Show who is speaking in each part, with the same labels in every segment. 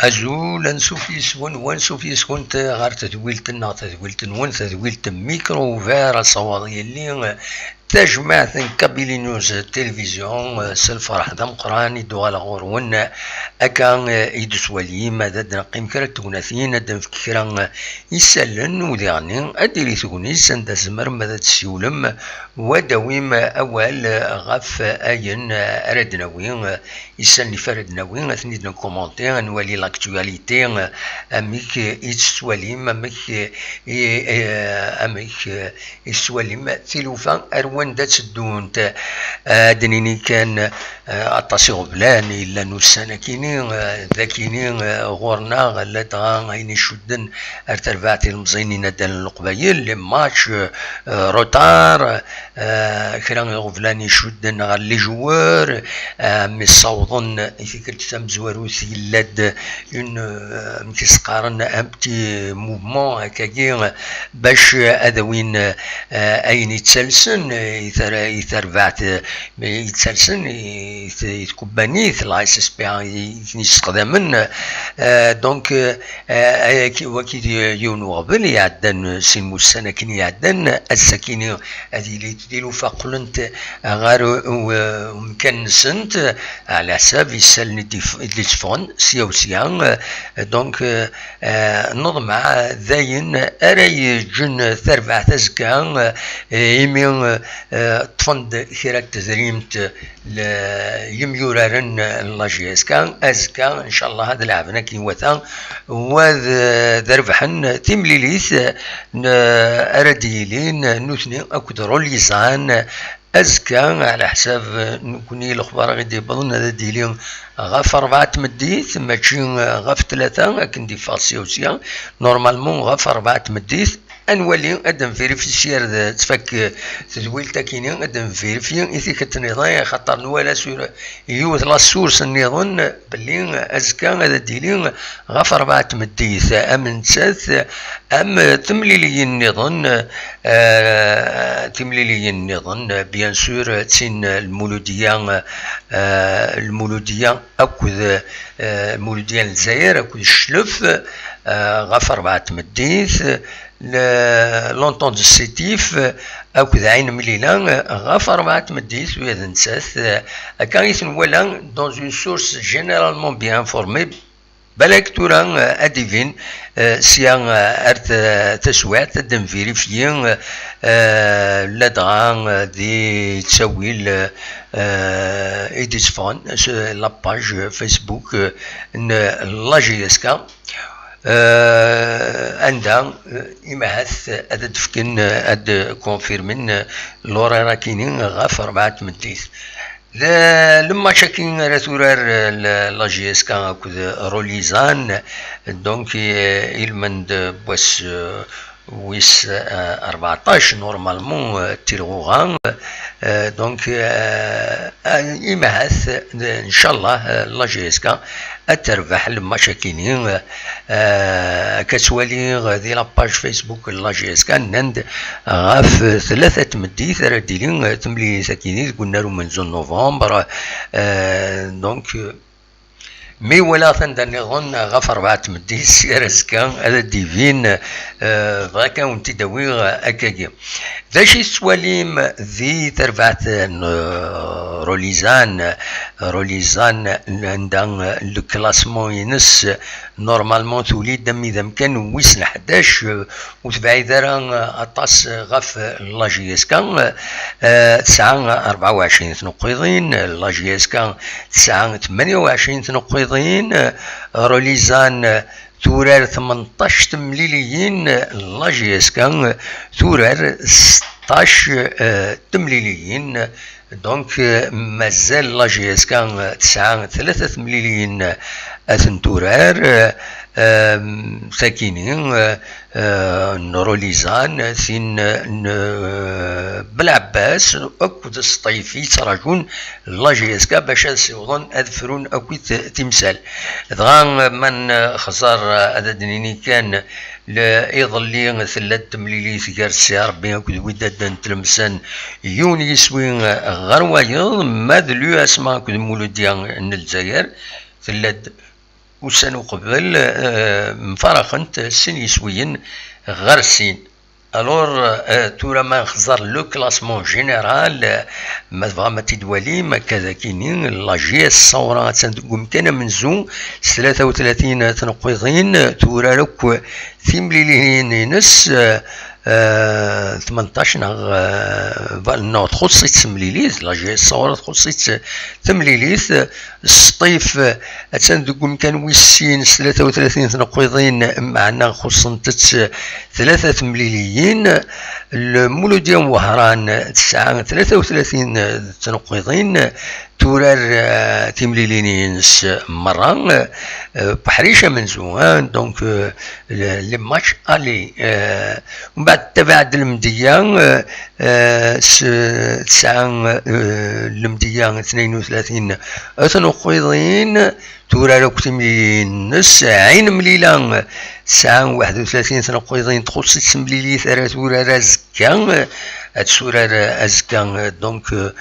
Speaker 1: أزول نسوفيس ونسوفيس كنت غير تدويلتنا تدويلتن تدويلت ميكرو فير الصواري اللي تجمع كابيلي نيوز تلفزيون سلفرح دم قراني دوغال غورون أكان يدس ولي مدد نقيم كرا توناثين ندم فكرا يسلن وديعني أدري تونيس عند زمر مدد سيولم ودويم أول غف أين أردناوين يسلني فردناوين أثني دن كومنتير نولي لاكتواليتي أميك يتسوليم أميك يتسوليم تلوفان أروان دات الدونت دنيني كان أطاسي غبلان إلا نوسانا كينين ذاكينين غورنا غلاتها غيني شدن ارترفعتي المزينين ندان القبايل لي ماتش روتار كران غبلان يشدن غالي جوار مي صوضن إذا كنت تمزواروثي لاد اون مكيسقارن ان بتي موفمون هكاكي باش أذوين أين يتسلسن يترفعت يتسلسن يتكبانيث لايس اسبيع يستخدمن دونك وكي يونو غبل يعدن سين السنة كين يعدن السكينة هذه اللي تديرو فقلنت غير ومكان سنت على حساب يسالني ديفون سيان دونك نظم ذاين أري جن ثرفع تزكان يمين تفند خيرات تزريمت يميورارن لاجيس كان أزكان إن شاء الله هذا لعبنا كي وثان وذربحن تمليليث أرديلين نوثني أكدرو ليزان أزكى على حساب نكوني الأخبار غادي يبضن هذا ديلين غاف 4 مديث ماشي غاف 3 لكن دي فاسيوسيا نورمالمون غاف 4 مديث انولي ادم فيريفيسير تفك تدويل تاكينين ادم فيريفي اذا كتنظام خاطر نوالا سور يوث لا سورس نظن باللي ازكى هذا ديلين غاف 4 مديث ام نسات ام تمليلي النظن تمليلي النظن بيان سور تسين المولوديه اكد المولوديه الجزائر اكد الشلف غاف 4 مديث لونطون دو سيتيف أكد عين مليلان غاف 4 مديث ويا نساث كان يتنولا دون اون سورس جينيرالمون بيان انفورمي بالك تورا اديفين سيان ارت تسوات دم فيريفيين لدغان دي تسويل ايديس فون لاباج فيسبوك لاجيسكا عندها إمهاث أدد تفكن أد كونفيرمين لورا راكينين غاف 4 مديث لما شاكين راتورار لاجيس كان أكد روليزان دونك إلمند بوس ويس 14 نورمالمون تيرغوغان دونك إمهاث إن شاء الله لاجيسكا أتربح لما شاكينين كتوالي غادي لاباج فيسبوك لاجيسكا نند غاف 3 مديث راديلين تملي ساكينين قلنا له من زون نوفمبر دونك مي ولا ثندني ظن غفر بعد مدي سيرس كان هذا ديفين فاكا ونتي داوي اكاكي ذا شي سواليم ذي تربعت روليزان عندها لو كلاسمون ينس نورمالمون تولي دمي ذا كان ويسن 11 وتبعي دارا اطاس غف لاجيس كان 24 تنقيضين لاجيس كان 28 تنقيضين روليزان تورار 18 تمليليين لاجيس كان تورار 16 تمليليين دونك مازال لاجيس كان 3 تمليليين اثن تورار ساكنين نوروليزان ثين بالعباس اكود الصطيفي تراجون لاجيسكا باش يوضون اذفرون اكويت تمثال دغا من خسر هذا دنيني كان يظلي ثلاث مليلي ثقار السي ربي اكود وداد تلمسان يوني يسوي غير وايض ماذلو اسماء كود مولوديا الجزائر ثلاث وسنو قبل مفارقنت السن يسويين غير السين الور تورا ما نخزر لو كلاسمون جينيرال ما تبغى ما تدوالي ما كذا كاينين لاجي الصوره تنقوم كان منزو 33 تنقيضين تورا لك ثمليلين ينس 18 نو تخصيت تمليليت لاجي الصوره تخصيت تمليليت الصطيف تندقوم كان ويسين 33 تنقيضين معنا خصنت 3 تمليليين المولوديا وهران 33 تنقيضين تورار تمليلين مرة بحريشة منزوان دونك لي ماتش الي ومن بعد تبعد المديان تسعة المديان 32 تنقيضين تورار تمليلين نص عين مليلان 31 تنقيضين تخص تمليلي ثلاث تورار زكا تسورار ازكا دونك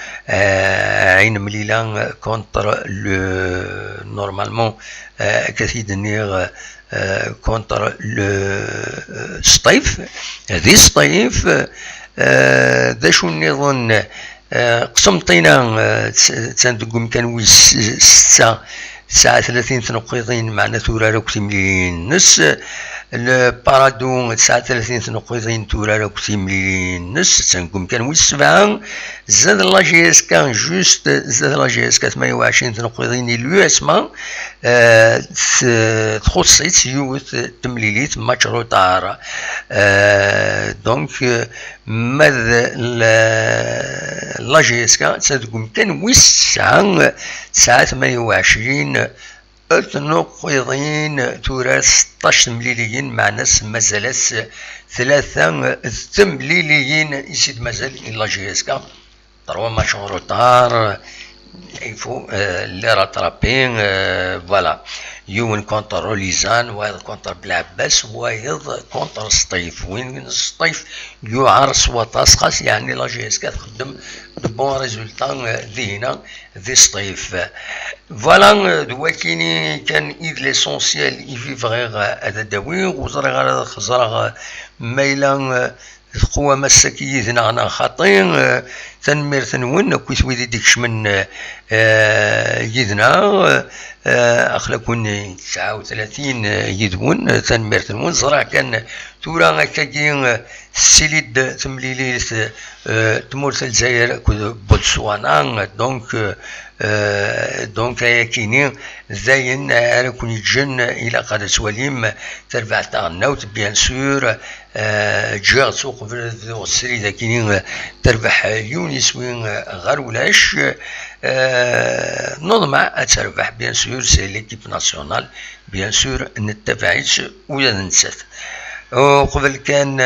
Speaker 1: عين مليلان كونتر لو نورمالمون كثيد النير كونتر لو سطيف هذه السطيف ذا شو نظن قسمطينا تندقوم كان ويس 39 تنقيضين معنا تورار كتملين نص البارادو 39 تنقيضين تورار كتملين نص تنقوم كان ويس 7 زاد لاجيس كان جوست زاد لاجيس 28 تنقيضين اليو اسما تخصيت يوث تمليليت ماتش روتار دونك ماذا لاجيس كان تنقوم كان ويس 9 28 تنقيضين تورا 16 مليليين مع ناس مازال 3 تمليليين يسيد مازال لاجيسكا 3 ماتش روتار يفو لي راترابين فوالا يون كونتر روليزان وايض كونتر بلعباس وايض كونتر سطيف وين السطيف يعار سواطاس خاص يعني لاجيسكا تخدم دو بون ريزولتا ذينا ذي سطيف فوالا دواكيني كان إذ ليسونسيال يفيف غير هذا داوي وزري غير خزرا ميلا قوة مساكي ذنا خاطين تنمير تنون كويس ويدي ديكش من يدنا أخلاقون 39 يدون تنمير تنون زرع كان تورا كاين سيليد تمليليت تمورت الجزائر بوتسوانا دونك كاينين زاين راكون يتجن الى قادة سواليم تربع تاع النوت بيان سور جاء سوق في السري ذا كاينين تربح يونس وين غير ولاش نضمع تربح بيان سور سي ليكيب ناسيونال بيان سور نتبعيش ولا ننسات وقبل كان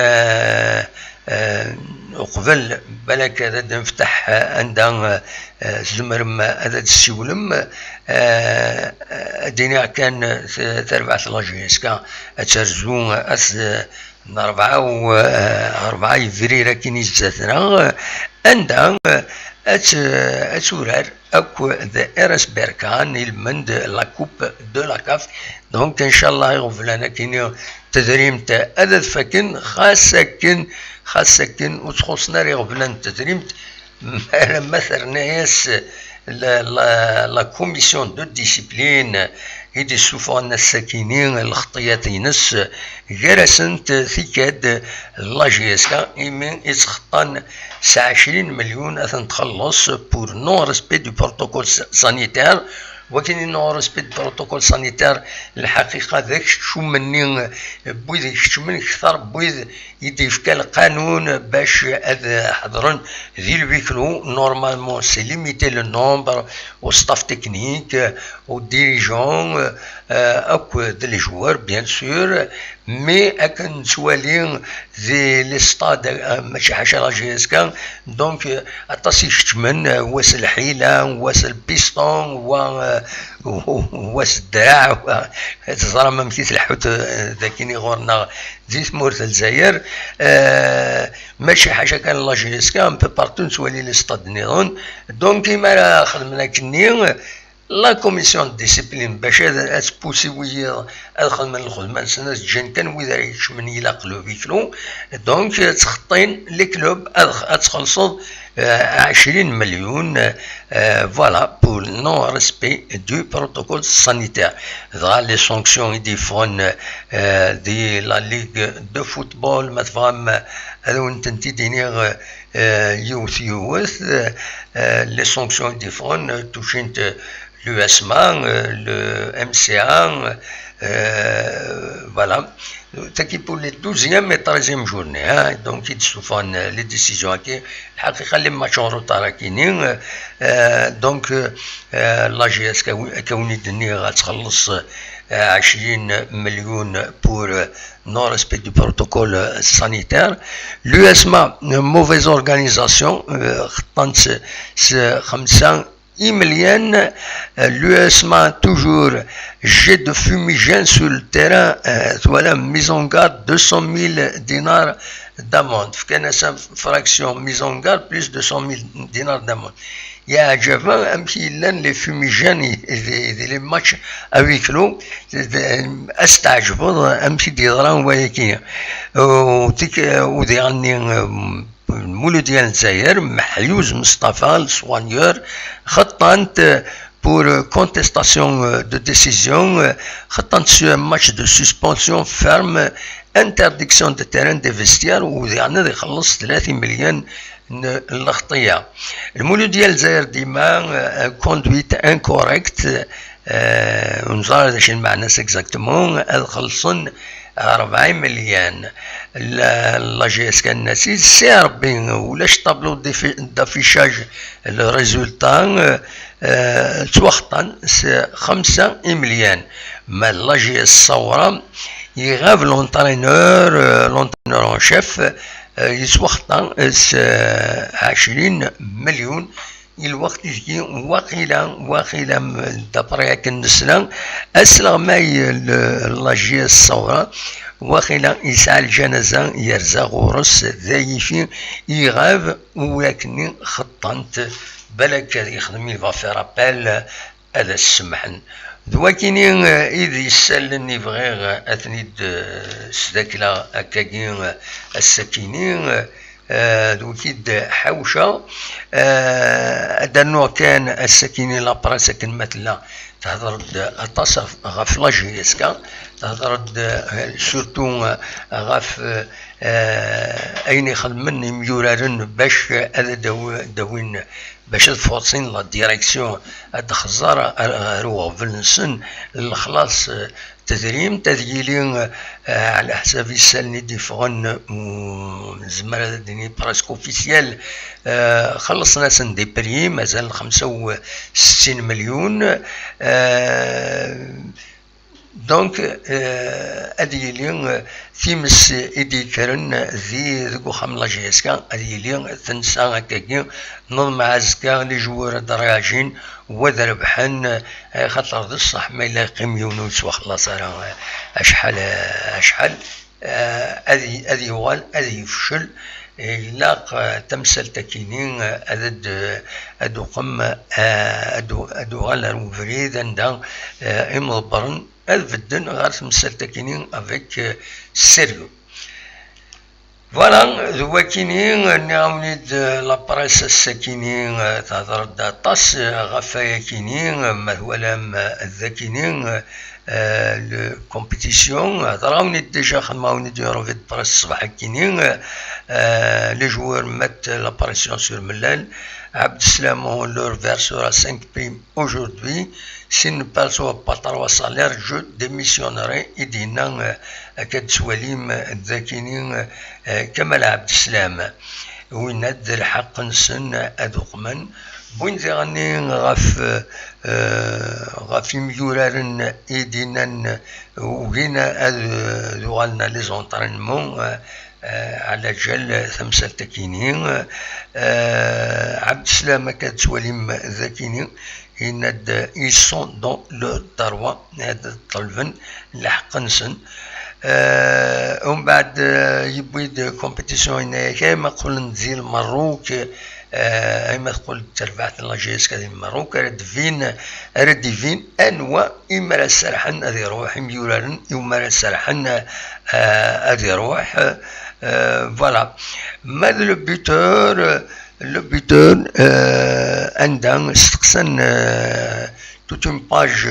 Speaker 1: وقبل بالك هذا نفتح عندها زمرم هذا السيولم الدنيا كان تربع لاجيسكا ترزون أربعة يفريرا كيني زاتنا عندها أتورار أكو ذا إرس بيركان المند لا كوب دو لا كاف. دونك إن شاء الله يغفلنا كينيو تدريم تا أدد فكن خاصة كن وتخصنا يغفلنا تدريم مثلا ناس لا كوميسيون دو ديسيبلين إدي سوفان الساكنين الخطيات ينس جرسنت ثيكاد لاجيسكا إيمين إتخطان 20 مليون أثن تخلص بور نون ريسبي دو بروتوكول سانيتير. ولكن نون ريسبي دو بروتوكول سانيتير الحقيقة ذاك شو مني بويد شو من كثر بويد يدي فكا القانون باش هذا حضرن ذي الويكلو نورمالمون سي ليميتي لو نومبر او ستاف تكنيك او ديريجون اكو دي جوار بيان سور مي اكن سوالين ذي لي ستاد ماشي حاجه لا جي اس كان. دونك اطاسي شتمن واس الحيله واس البيستون واس الدراع تزرى ما مشيت الحوت ذاكيني غورنا زيت مورت الجزائر ماشي حاجه كان لا جي اس كان بارتو نسوالي لي ستاد نيرون. دونك كيما خدمنا كني لا كوميسيون ديسيبلين باش هذا تبوسي ويا ادخل من الخدمه سنه جن كان وذا يشمن يلاقلو فيكلو. دونك تخطين لي كلوب تخلصوا 20 مليون فوالا بور نون ريسبي دو بروتوكول سانيتير. ذا لي سانكسيون يديفون دي لا ليغ دو فوتبول ما تفهم هذا وانت دينيغ يوث لي سانكسيون يديفون توشنت l'USMA, le MCA, voilà. Pour les 12e et 13e journées, hein, donc ils se font les décisions qui les matchs en retard donc la GS كوني الدنيا غتخلص 20 مليون pour non-respect du protocole sanitaire. L'USMA, mauvaise organisation, 5 مليون. L'USMA toujours jet de fumigène sur le terrain, voilà, mise en garde 200 000 dinars d'amende. كان fraction mise en garde plus de 200 000 dinars d'amende. يا عجبا امشي لان لي فيميجان لي ماتش افيك لو استعجبوا امشي ديران وياكي ودي غني المولود ديال الجزائر محيوز مصطفى الصوانيور خطانت pour contestation de décision خطانت sur un match de suspension ferme interdiction de terrain des vestiaires ويعني يخلص 30 مليون الخطيه. المولود ديال الجزائر ديما كوندويت انكوريكت ونزار داش المعنى اكزاكتومون خلصن 4 مليون. لا جي اس كان ناسي سي ربي ولاش طابلو دافيشاج لو ريزولتا توخطن 5 مليون. ما لا جي اس صورة يغاف لونترينور اون شيف يتوخطن 20 مليون. الوقت يجي واقيلا دابري كنسلا اسلغ ماي لاجي الصورة واقيلا يسعى الجنازة يرزا غورس ذايفي يغاب ولكن خطنت بالك يخدم يفا رابيل هذا السمحن دواكيني إذ يسالني بغير أثنيد سداكلا أكاكين السكينين دوكيد حوشة هذا النوع كان السكينين لابراس كان مثلا تهضر التصف غاف لاجيسكا تهضر سورتو غاف أين يخدمن ميورارن باش هذا داوين باش تفوصين لا ديريكسيون هاد خزارة روغ فلنسن الخلاص تدريم تذيلين على حساب يسالني ديفغن زمرة ديني براسك اوفيسيال خلصنا سن دي بريم مازال 65 مليون. دونك اديلين ثيمس ايدي كرن ذي ذكو خملا جيسكا اديلين تنسى هكاكي نظم عزكا لي جوار دراجين وذربحن خاطر ذا الصح ما يلاقيم يونس وخلاص راه اشحال ادي وال ادي يفشل إلاق تمثل تكينين أدو قم أدو غالر وفريد عندها إمضبرن أذبدن غار تمثل تكينين أفيك سيريو. فوالا ذو كينين نعاونيد لابريس السكينين تهضر داطاس غفايا كينين مثولا ذا كينين الكومبيتيسيون هضراوني ديجا خدماوني ديرو في البريس الصباح كينين لي جوار مات لاباريسيون سور ملال عبد السلام هو لور فيرسورا 5 بريم aujourd'hui s'il ne perçoit pas 3 salaires je démissionnerai يدينا أكاد سواليم ذاكينين كمال عبد السلام وين هاد الحق نسن أدوقمن وين ذغني غاف ميورارن إيدينا وغينا ذوالنا لي زونطرينمون على جال ثمثال تكينين عبد السلام كاد سواليم ذاكينين ils sont dans le droit هاد الطلبن الحق نسن ومن بعد يبويد كومبيتيسيون هنايا كيما قول نزيل المروك ايما تقول تربعت لاجيس كذا المروك رد فين انواع اما راه سرحن هذه روح ميورارن يوما راه سرحن هذه روح فوالا ماذا لو بيتور عندها استقسن toute une page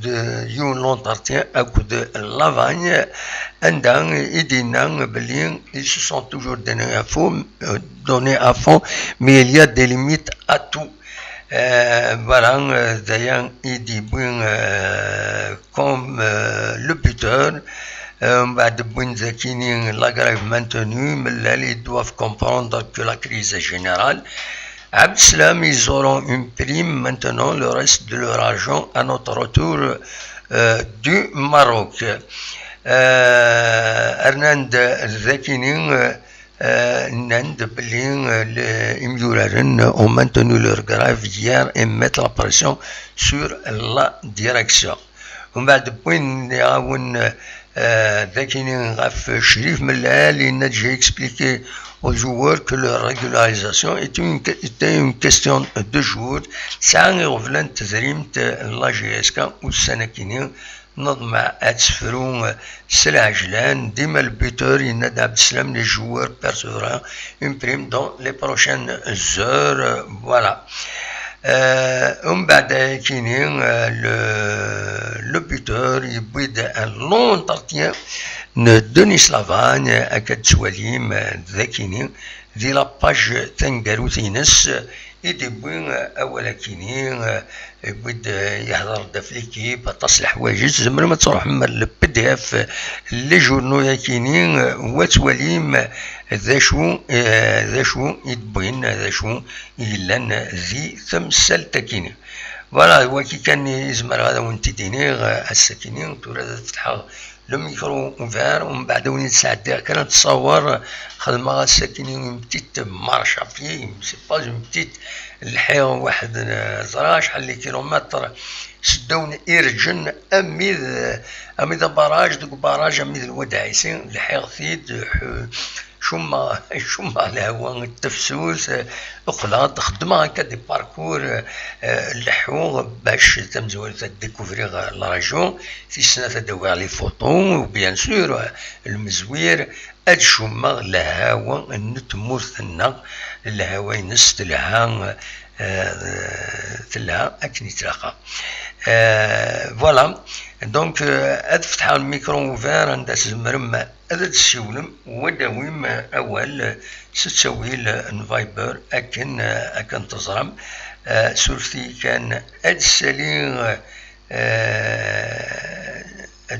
Speaker 1: de Youn l'entretien à coup de Lavagne, ils se sont toujours donnés à fond, mais il y a des limites à tout. Voilà, d'ailleurs, il dit comme le buteur, la grève maintenue, mais ils doivent comprendre que la crise est générale. Abd Salam, ils auront une prime maintenant, le reste de leur argent à notre retour du Maroc. Hernand Zakinin, Nand Belin, les Imyouraren ont maintenu leur grève hier et mettent la pression sur la direction. وبعد بوين يعاون ذاكينين غاف شريف ملال إن j'ai expliqué aux joueurs que leur régularisation était une question de jours. ساعة غفلان تزريمت لا جي اس كا والسنة كينين نضمع أتسفرون سلعجلان ديما البيتور ينادى عبد السلام les joueurs percevront une prime dans les prochaines heures. Voilà. ومن بعد كاينين لو بوتور يبويد ان لون طارتيان دونيس لافان اكاد سواليم ذاكينين دي لاباج تنقارو تينس يدبوين اولا كينين يبويد يهضر دا في ليكيب تصل حوايج زمر ما تروح من البي دي اف لي جورنو يا كينين وتواليم ذا شو يدبوين ذا شو يلان ذي تمثال تكيني فوالا هو كي كان يزمر هذا وانت دينيغ السكينين تورا تفتح لو ميكرو اوفير ومن بعد وين ساعات كانت تصور خدمة السكينين بتيت مارشا فيه سي با اون بتيت الحياه واحد زرا شحال لي كيلومتر سدون إرجن أميد باراج دوك باراج أميد الوداعيسين الحياه ثيد شما الهوا التفسوس اقلاط خدمه هكا دي باركور اللحو باش تمزول تديكوفريغ لا ريجون في السنه تدوي لي فوطو وبيان سور المزوير اد شما الهوا نتمورثنا الهوا ينس تلها اكن يتلاقى فوالا دونك اد فتح الميكرو اوفير عند زمرم اد تسولم وداويم اول ستسوي الفايبر اكن تزرم سورتي كان اد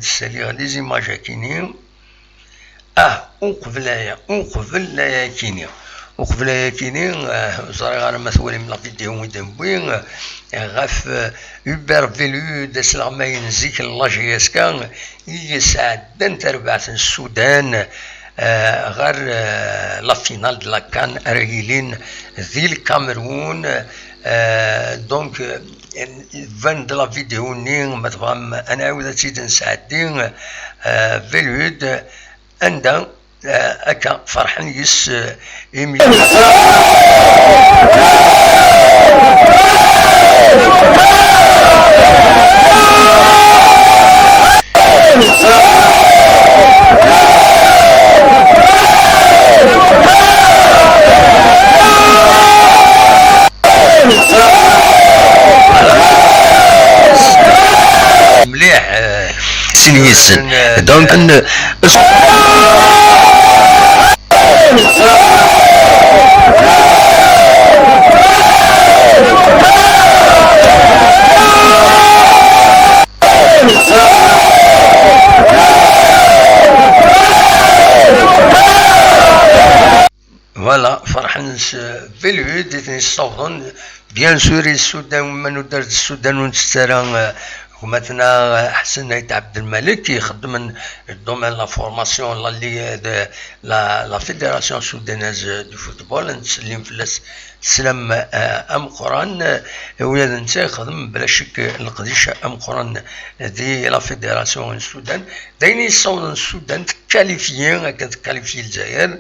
Speaker 1: سالي لي زيماج كينيو وقبل لا كينيو وقبل كينين زرا غير مثولي من الفيديو ويدنبوين غاف اوبر فيلو داس العماين زيك الله جياسكا يساعدن تربعت السودان غير لا فينال دو لا كان رجلين ذي الكاميرون دونك فان دو لا فيديو نين مثلا انا عاود تيد نساعدين فيلود عندها هكا فرحان يس إيمي مليح سينيس دونك فوالا فرحان في العود يصوتون بيان سور السودان ومن دارت السودان ونسترى ومثلا حسن عيد عبد الملك يخدم الدومين لا فورماسيون لا فيدراسيون سودانيز دو فوتبول نسلم فلاس سلام ام قران ولاد نتا يخدم بلا شك القديش ام قران دي لا فيدراسيون السودان داين يصون السودان تكاليفيين هكا تكاليفي الجزائر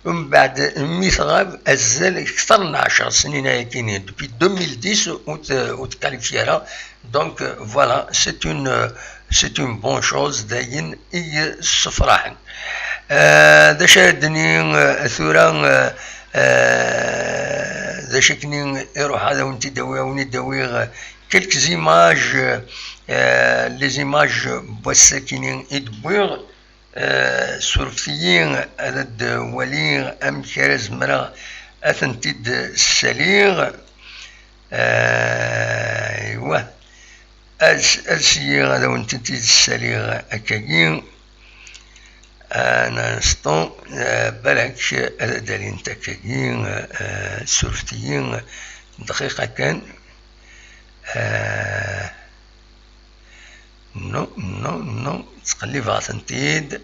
Speaker 1: ومن بعد ميثغاب ازال اكثر من 10 سنين هاكينين دوبي 2010 وتكاليفيها. Donc voilà, c'est une bonne chose داين اي الصفراحن دا شادني ثورا دا شكني يروح هذا ونتي داوي quelques images les images بوساكينين يدبوغ سورفيين هذا ولي ام كراز مرا اثنتيد السليغ ايوه السيارة لو انت تسالي اكاين انا نسطون بالك دالين تاكاين سورفتيين دقيقة كان نو تقلب غاتنتيد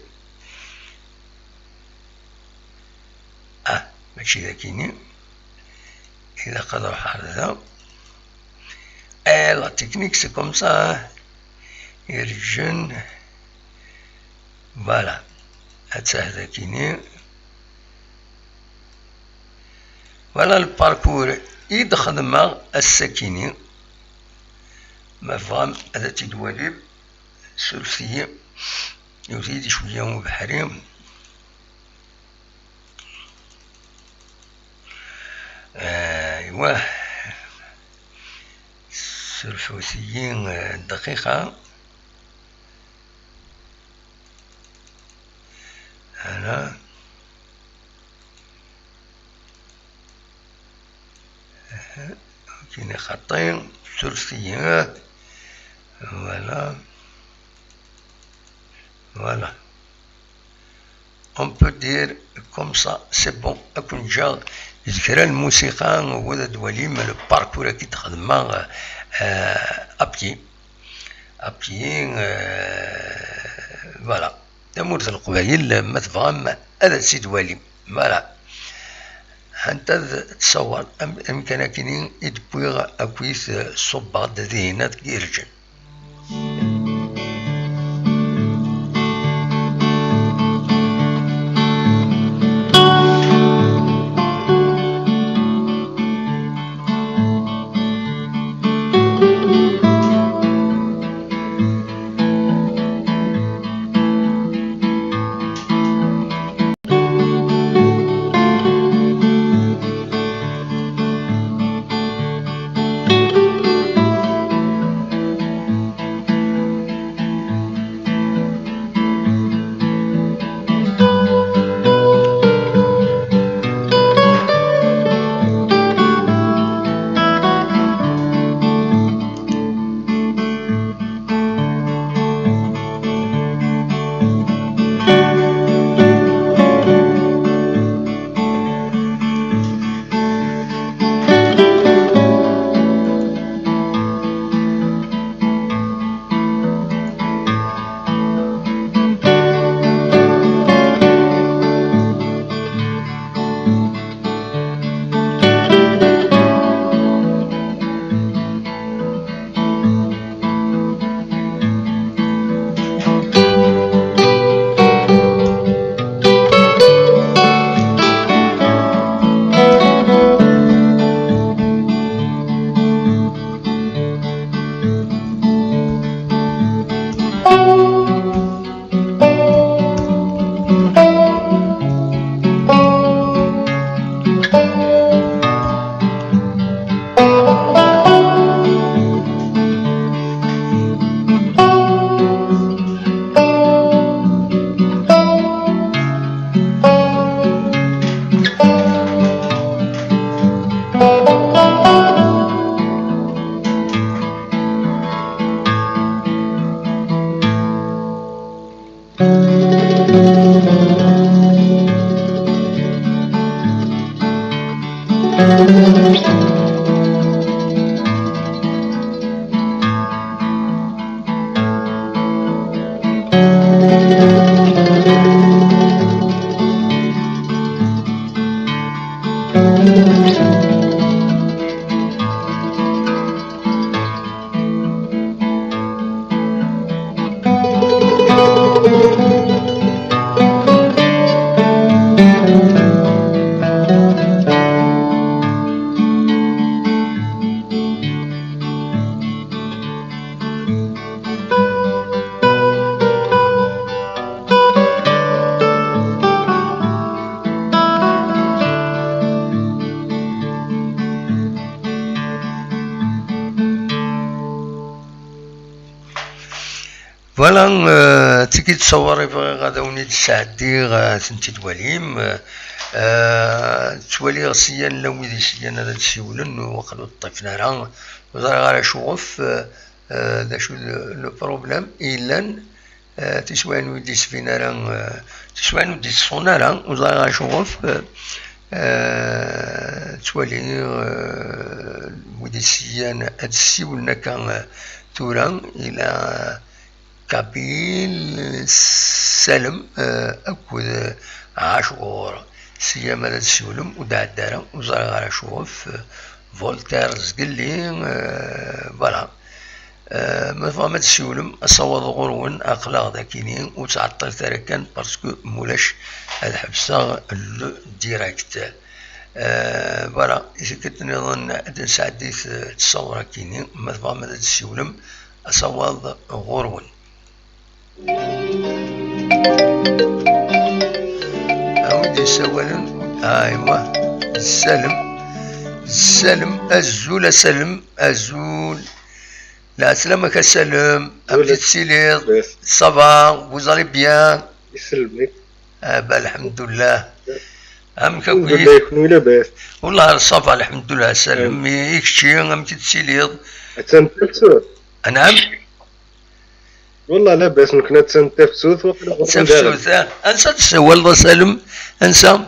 Speaker 1: ماشي ذاكيني اذا قدر هذا la technique c'est comme ça, hein. Et les jeunes, voilà, voilà le parcours. يدخل السكيني مفهوم هذا تدواليب سلفية يزيد شوية وبحري ايوه سلفوسيين دقيقة أنا كاين خطين سلفيين voilà on peut dire comme ça c'est bon أكون جا ذكرى الموسيقى وهذا دولي من الباركور كي تخدم أبيي فوالا تمورت القبايل ما تفهم هذا سيد والي فوالا أنت تصور أمكانك يدبوغ أكويث صباط ذهنات كيرجن فوالا تيكي تصوري غادا وني تسعدي ثنتي تواليم توالي غسيان لا ويدي سيان هذا تسيولن وقلو طيفنا راه وزرا غالا شوف دا شو لو بروبليم إلا تسوان ويدي سفينا راه تسوان ويدي صونا راه وزرا غالا شوف توالي ويدي سيان هاد السيولنا كان تورا إلى كابيل سلم أكود عاشور سيما هذا السيولم ودا الدارة وزرا غالا شوف فولتير زقلي فوالا ما فهم هذا السيولم أصوض غرون أقلاق ذاكينين وتعطل تركان باسكو مولاش هاد حبسة لو ديريكت فوالا إذا كنت نظن هاد سعديت تصور كينين ما فهم هذا السيولم أصوض غرون أودي سوالن أيوا السلم الزول سلم الزول لا سلامك السلم أبدي تسيليض صافا vous allez bien
Speaker 2: يسلمك
Speaker 1: الحمد لله أم كويس
Speaker 2: الحمد لله يكونوا لاباس
Speaker 1: والله صافا الحمد لله سلم يكشي أم تسيليض
Speaker 2: تنتفسوث
Speaker 1: نعم
Speaker 2: والله لاباس كنا تنتفسوث
Speaker 1: تنتفسوث أنسى تسول سلم أنسى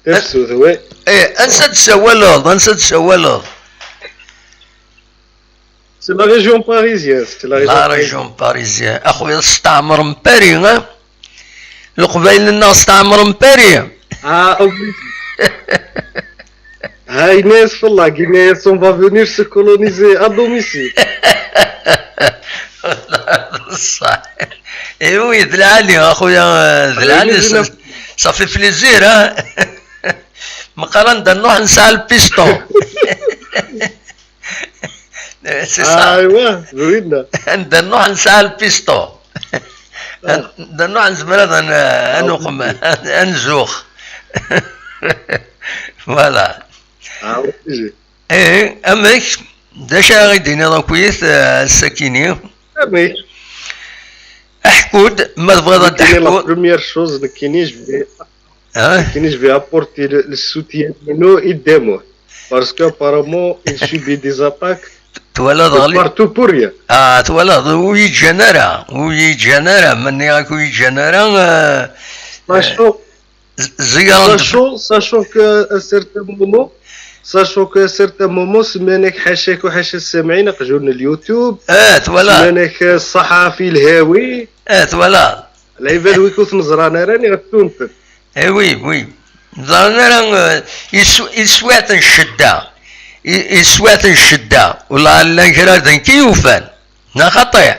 Speaker 2: تفسوث وي
Speaker 1: ايه انسى تسولض
Speaker 2: سي لا ريجيون باريزيان
Speaker 1: لا ريجيون باريزيان اخويا استعمر مباري القبائل الناس استعمر مباري
Speaker 2: هاي ناس في الله كي سون فا فينير سو كولونيزي ا دوميسيل
Speaker 1: صح ايوي دلعلي اخويا دلعلي صافي بليزير ها مقارنة نروح نسعى البيستون
Speaker 2: ايوا زوينا
Speaker 1: نروح نسعى البيستون نروح نزمر نقم نزوخ فوالا ايه امك داشا غيديني راكويت الساكيني
Speaker 2: امك
Speaker 1: احكود ما تبغى تحكود
Speaker 2: لا بروميير شوز كاينيش في apporter le soutien no idemo parce que apparemment il subit des attaques partout pour rien
Speaker 1: تولد ويجنرا مني راك ويجنرا
Speaker 2: sachant que à certains moments سمانك حاشاك وحاشا السامعين قجون اليوتيوب سمانك الصحافي الهاوي
Speaker 1: تولد
Speaker 2: العباد ويكوث نزرانا راني غتونفد
Speaker 1: وي نزرانا راه يسوات الشدة والله لا كرا كيوفان نا خطير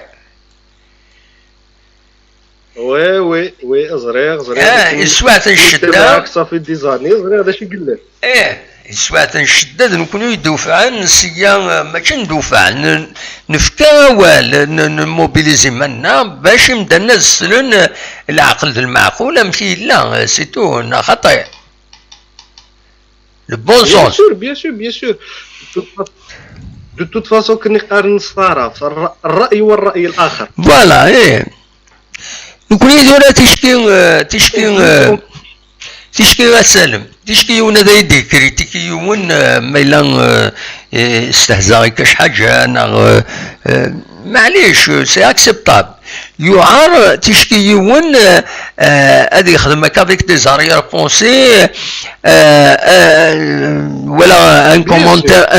Speaker 2: وي ازريغ
Speaker 1: يسوات الشدة
Speaker 2: صافي ديزاني ازريغ هذا شي قلال
Speaker 1: يسوات الشدة نكونو يدوفع نسيا ماشي ندوفع نفكاوال نموبيليزي منا باش نبدا نسلن العقل المعقول ماشي لا سيتو نا خطير le bon sens.
Speaker 2: Bien sûr. De toute façon كنا قارن الصارة الرأي والرأي الآخر.
Speaker 1: Voilà, نكون يدورا تشكي غسالم تشكي يون هذا يدي كريتيكي يون ميلان استهزاء كاش حاجة معليش سي اكسبتابل يعار تشكي يون هذا يخدم كافيك دي زاريير بونسي ولا ان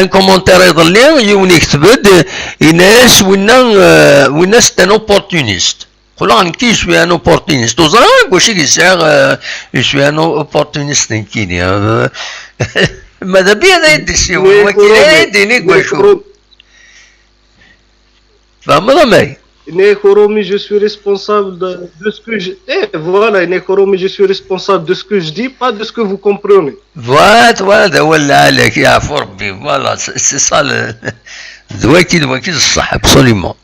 Speaker 1: كومونتير يضلي يون يكتبد يناس والناس تان اوبورتونيست قولوا كي شوي ان اوبورتونيست وزرا واش يسير شوي ان اوبورتونيست كيني ماذا بيا هذا يدي السيول وكيلا يديني كواشو
Speaker 2: Je suis responsable de ce que je... voilà, je suis responsable de ce que je dis, pas de ce que vous comprenez.
Speaker 1: Voilà, c'est ça le... absolument.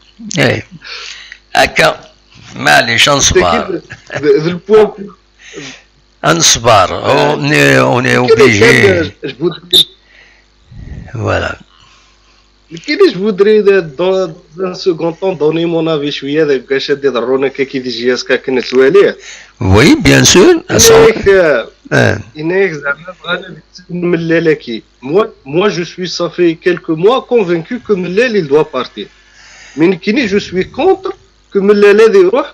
Speaker 1: هكا معليش نصبر نصبر on est obligé. Voilà.
Speaker 2: Je voudrais dans un second temps donner mon avis شويه باش يضرونا كي دي جي اس كنا سواليه.
Speaker 1: Oui, bien sûr.
Speaker 2: Moi je suis ça fait quelques mois convaincu que Mellel il doit partir. Mais je suis contre que Mellel يروح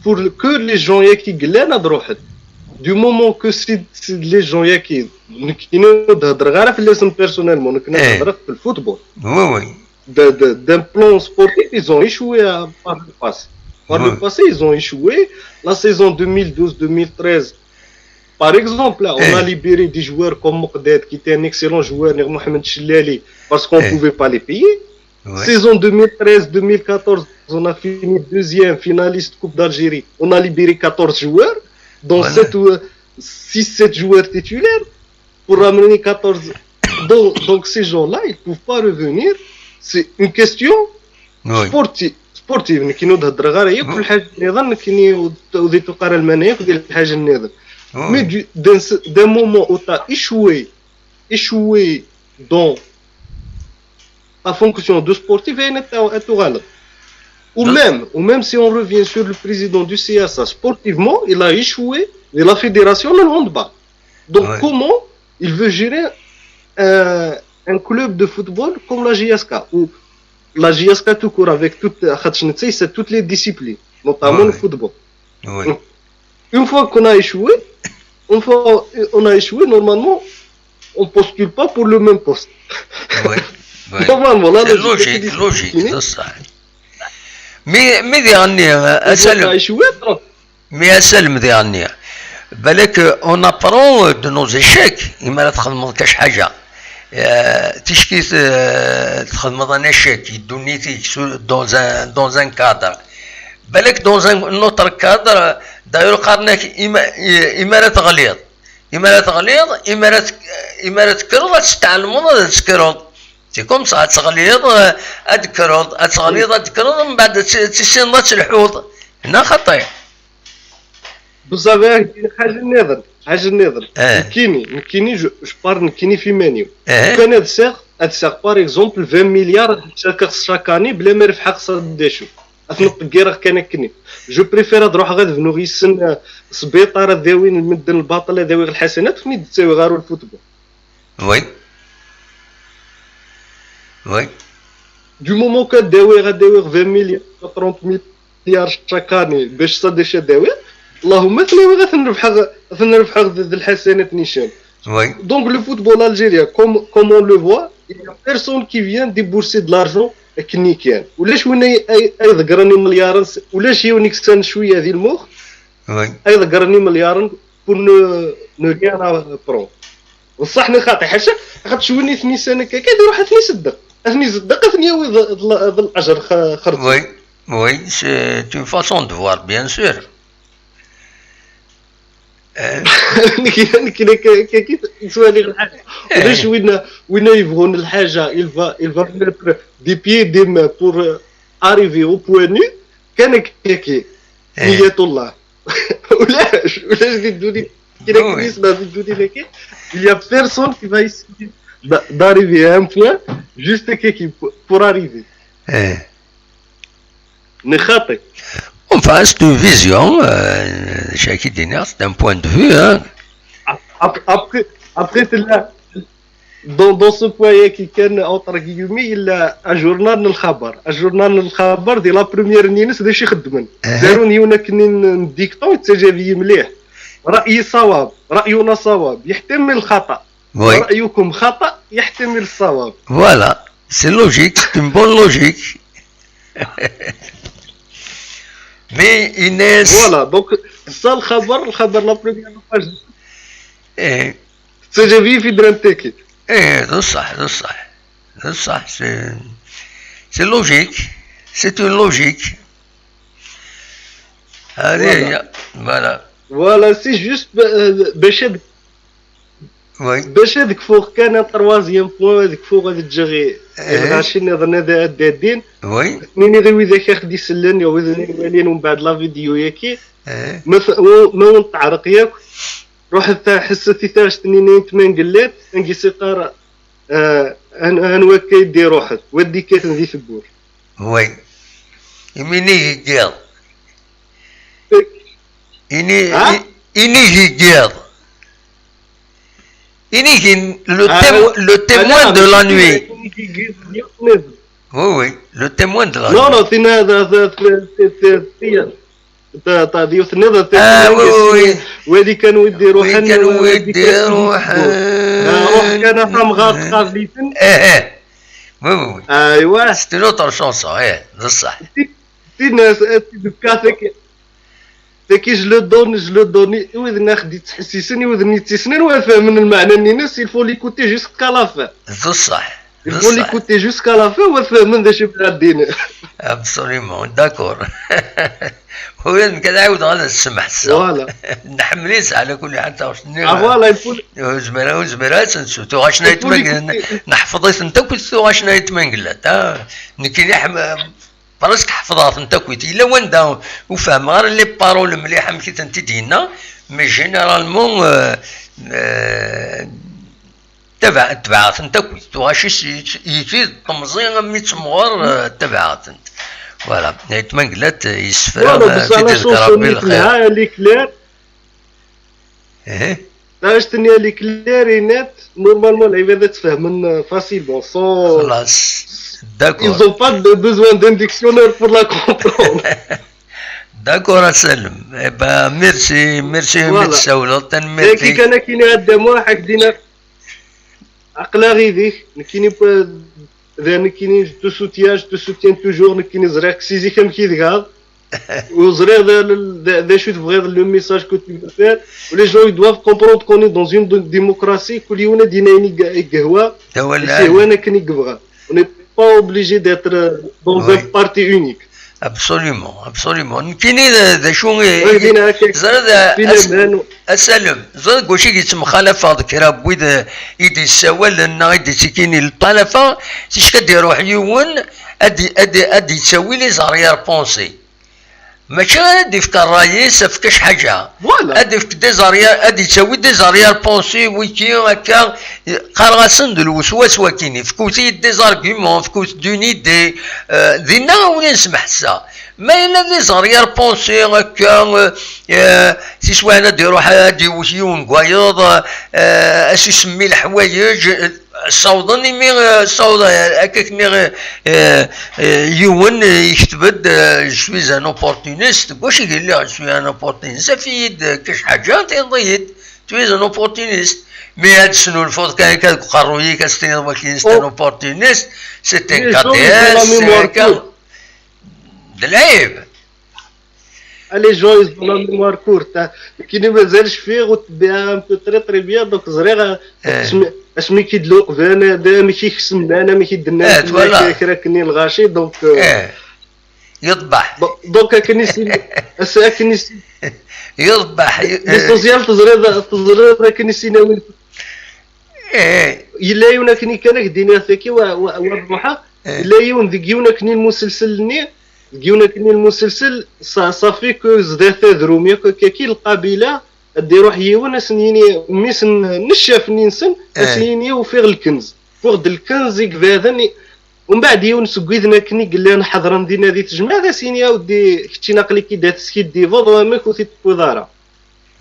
Speaker 2: pour que les gens qui قلنا تروح. Du moment que les gens qui نهضر غير في الاسم personnellement نهضر في الفوتبول.
Speaker 1: Oui.
Speaker 2: D'un plan sportif, ils ont échoué par le passé. Par le passé, ils ont échoué. La saison 2012-2013, par exemple, là, on a libéré des joueurs comme Moqdad, qui était un excellent joueur, Mohamed Chillali, parce qu'on ne pouvait pas les payer. Saison 2013-2014, on a fini deuxième finaliste Coupe d'Algérie. On a libéré 14 joueurs, dont 6-7 joueurs titulaires, pour ramener 14. Donc ces gens-là, ils ne peuvent pas revenir. C'est une question sportive. كي نهضر غير هي كل حاجه نظن كي وديتو قرا المناهج ديال الحاجه النظر مي d'un moment où tu as échoué dans ta fonction de sportif est غلط. Ou même si on revient sur le président du CSA sportivement, il a échoué de la fédération de handball. Donc comment il veut gérer un club de football comme la JSK ou la JSK tout court avec toutes les disciplines, notamment le football. Une fois qu'on a échoué, normalement, on ne postule pas pour le même poste.
Speaker 1: Normalement, là, c'est logique, c'est ça. Mais on apprend de nos échecs. Il m'a dit que تشكي تخدم un échec يدونيتي dans un cadre بالك dans un autre cadre داير قارناك إمارات غليظ إمارات كرض تستعلمون تسكرون سي كوم صا تغليظ تكرض من بعد تسين الحوض هنا خطير.
Speaker 2: بصافي حاجه النظر كيني جو بارل كيني في مانيو كان هاد ساق باغ اكزومبل 20 مليار شاك اني بلا ما يرفح قصداشو اثنق كيرا كان كني جو بريفير نروح غير بنو يسن سبيطار داوين المدن الباطله داوي الحسنات فني تساوي غير الفوتبول.
Speaker 1: وي
Speaker 2: دو مومون كداوي غداوي 20 مليار 30 مليار شاك اني باش صداش داوي اللهم ثني غنربح ضد الحسنات نيشان. Donc le football algérien comme on le voit, il y a personne qui vient débourser de l'argent كني كان ولاش وين يذكرني مليار ولاش يونيكسن شويه هذه المخ يذكرني مليار pour ne rien apprendre. بصح انا خاطي حاشا غتشوني ثني سنه كاكا يروح ثني صدق ثني هذا الاجر خرج.
Speaker 1: Oui, c'est une façon de voir, bien sûr.
Speaker 2: كي سؤالي الحاجه علاش وين يبغون الحاجه il va mettre des pieds des mains pour arriver au point nu كان كي نية الله ولاش يدوني كي نسمع يدوني لك il y a personne qui va essayer d'arriver à un point juste كي pour arriver. نخاطي.
Speaker 1: Enfin, c'est une vision, Cheikh Dinar, c'est un point de vue. Hein.
Speaker 2: Après dans ce point qui est entre guillemets, il a un journal الخبر دي لا بروميير نينس داش يخدمن داروني هنا كنين ديكتون التجاري مليح رأينا صواب يحتمل الخطأ رأيكم خطأ يحتمل الصواب.
Speaker 1: Voilà, c'est logique, c'est une bonne logique. Mais Inès.
Speaker 2: Voilà, donc ça الخبر la première page. تجاري في درامتيكي.
Speaker 1: ده صح c'est logique, C'est une logique. هذه هي
Speaker 2: فوالا سي جوست باش هذيك فوق كان تروازيام بوان هذيك فوق غادي تجي غير الغاشي نظن هذا دادين
Speaker 1: وي
Speaker 2: منين غير اذا كان يسلني ويذني ومن بعد لا فيديو ياكي ما نتعرق ياك روحت حسيتي تاش تنين تمن قلات نجي سيقار انا كيدي روحت ودي كتنزي في البور
Speaker 1: وي يميني قال le témoin de la nuit. Oui, le témoin de la nuit.
Speaker 2: Non, c'est
Speaker 1: oui.
Speaker 2: وهذي كانوا يديروا كان فهم غاز ليتن
Speaker 1: oui.
Speaker 2: ايوا
Speaker 1: C'était l'autre chanson, بصح.
Speaker 2: كي جو دوني وإذا خديت تحسسني وإذا تسنن وفهم من المعنى الناس الفو ليكوتي جوسكا لافا
Speaker 1: بصح
Speaker 2: الفو ليكوتي جوسكا لافا وفهم من ذا شي غادينا
Speaker 1: ابسوليمون داكور هو كنعاود غادا نسمح
Speaker 2: فوالا
Speaker 1: نحمليس على كل حال تا واش
Speaker 2: فوالا يفول
Speaker 1: زمرا سنسو تو غاشنا يتمنقل نحفظيت انت كنت غاشنا يتمنقل تا نكيني براسك حفظات انت كويت الا وندا وفهم غير لي بارول مليحه ملي انت دينا مي جينيرالمون تبعات انت كويت وغاشي يفيد تمزين مي تمغور تبعات فوالا يتمنقلات يسفر في تذكر ربي الخير
Speaker 2: لي كلير تاش تنيا لي كليرينات نورمالمون العباد تفهم فاسيلمون سون
Speaker 1: خلاص D'accord.
Speaker 2: Ils n'ont pas besoin d'un dictionnaire pour la comprendre.
Speaker 1: D'accord, Salim. Eh ben, merci, متساولة
Speaker 2: merci. كان كاين هذا واحد دينا عقلا غيدي كاين ذا كاين تو سوتيان توجور كاين زراك سيزي كم كيدغا وزرا ذا شو تبغي لو ميساج كو tu veux faire و les gens ils doivent comprendre qu'on est dans une démocratie كل يوم دينا قهوه سي وانا كني كبغا pas obligé d'être dans un parti unique.
Speaker 1: Absolument. كاين ذا شو زاد اسلم زاد كلشي كيتمخالف هذاك راه بويد يدي السوال لان غادي تكيني الطلفه تيش كدير واحد يون ادي تسوي لي زاريير بونسي ماشي غادي في الرايس فكاش حاجه ادي في ادي تسوي دي زاريير بونسي ويكي هكا قرغسن د الوسواس وكيني فكوتي دي زارغيومون فكوت دون ايدي دينا وين نسمح سا ما الا دي زاريير بونسي هكا سي سوا انا ديرو حاجه وشيون كوايض اش يسمي الحوايج صوضني مي صوض هكاك مي يون يكتبد شوي ان اوبورتونيست واش يقول لي شوي ان اوبورتونيست في يد كاش حاجه تنضيد شوي ان اوبورتونيست مي هاد شنو الفوت كان قروي كاستين واكين ستان اوبورتونيست سيتي كاتيس هكا دلعيب
Speaker 2: les gens ils ont la mémoire courte qui ne مازالش فيه وتبيها ان بو تري بيان دونك زريغه اش ملي كيدلوق انا ما كيخصم انا ما كيدنا كراكني الغاشي دونك
Speaker 1: يضبح
Speaker 2: دونك كنيسي
Speaker 1: يضبح
Speaker 2: ليسونسيال تزرير كنيسي ناوي الا يونا كني كان دينا ثاكي والروحه الا يون ديكيونا كني المسلسل ني ديونا كني المسلسل صافي كو زدات درومي كي القبيله ديرو حيوان سنيني ميس نشاف نينسن سنيني وفيغ الكنز فوق الكنز يكفاذني ومن بعد يون سكويدنا كني قال لنا حضر ندينا ذي تجمع ذا سينيا ودي كنتي ناقلي كي دات سكيت ديفود وما كنتي تبودارا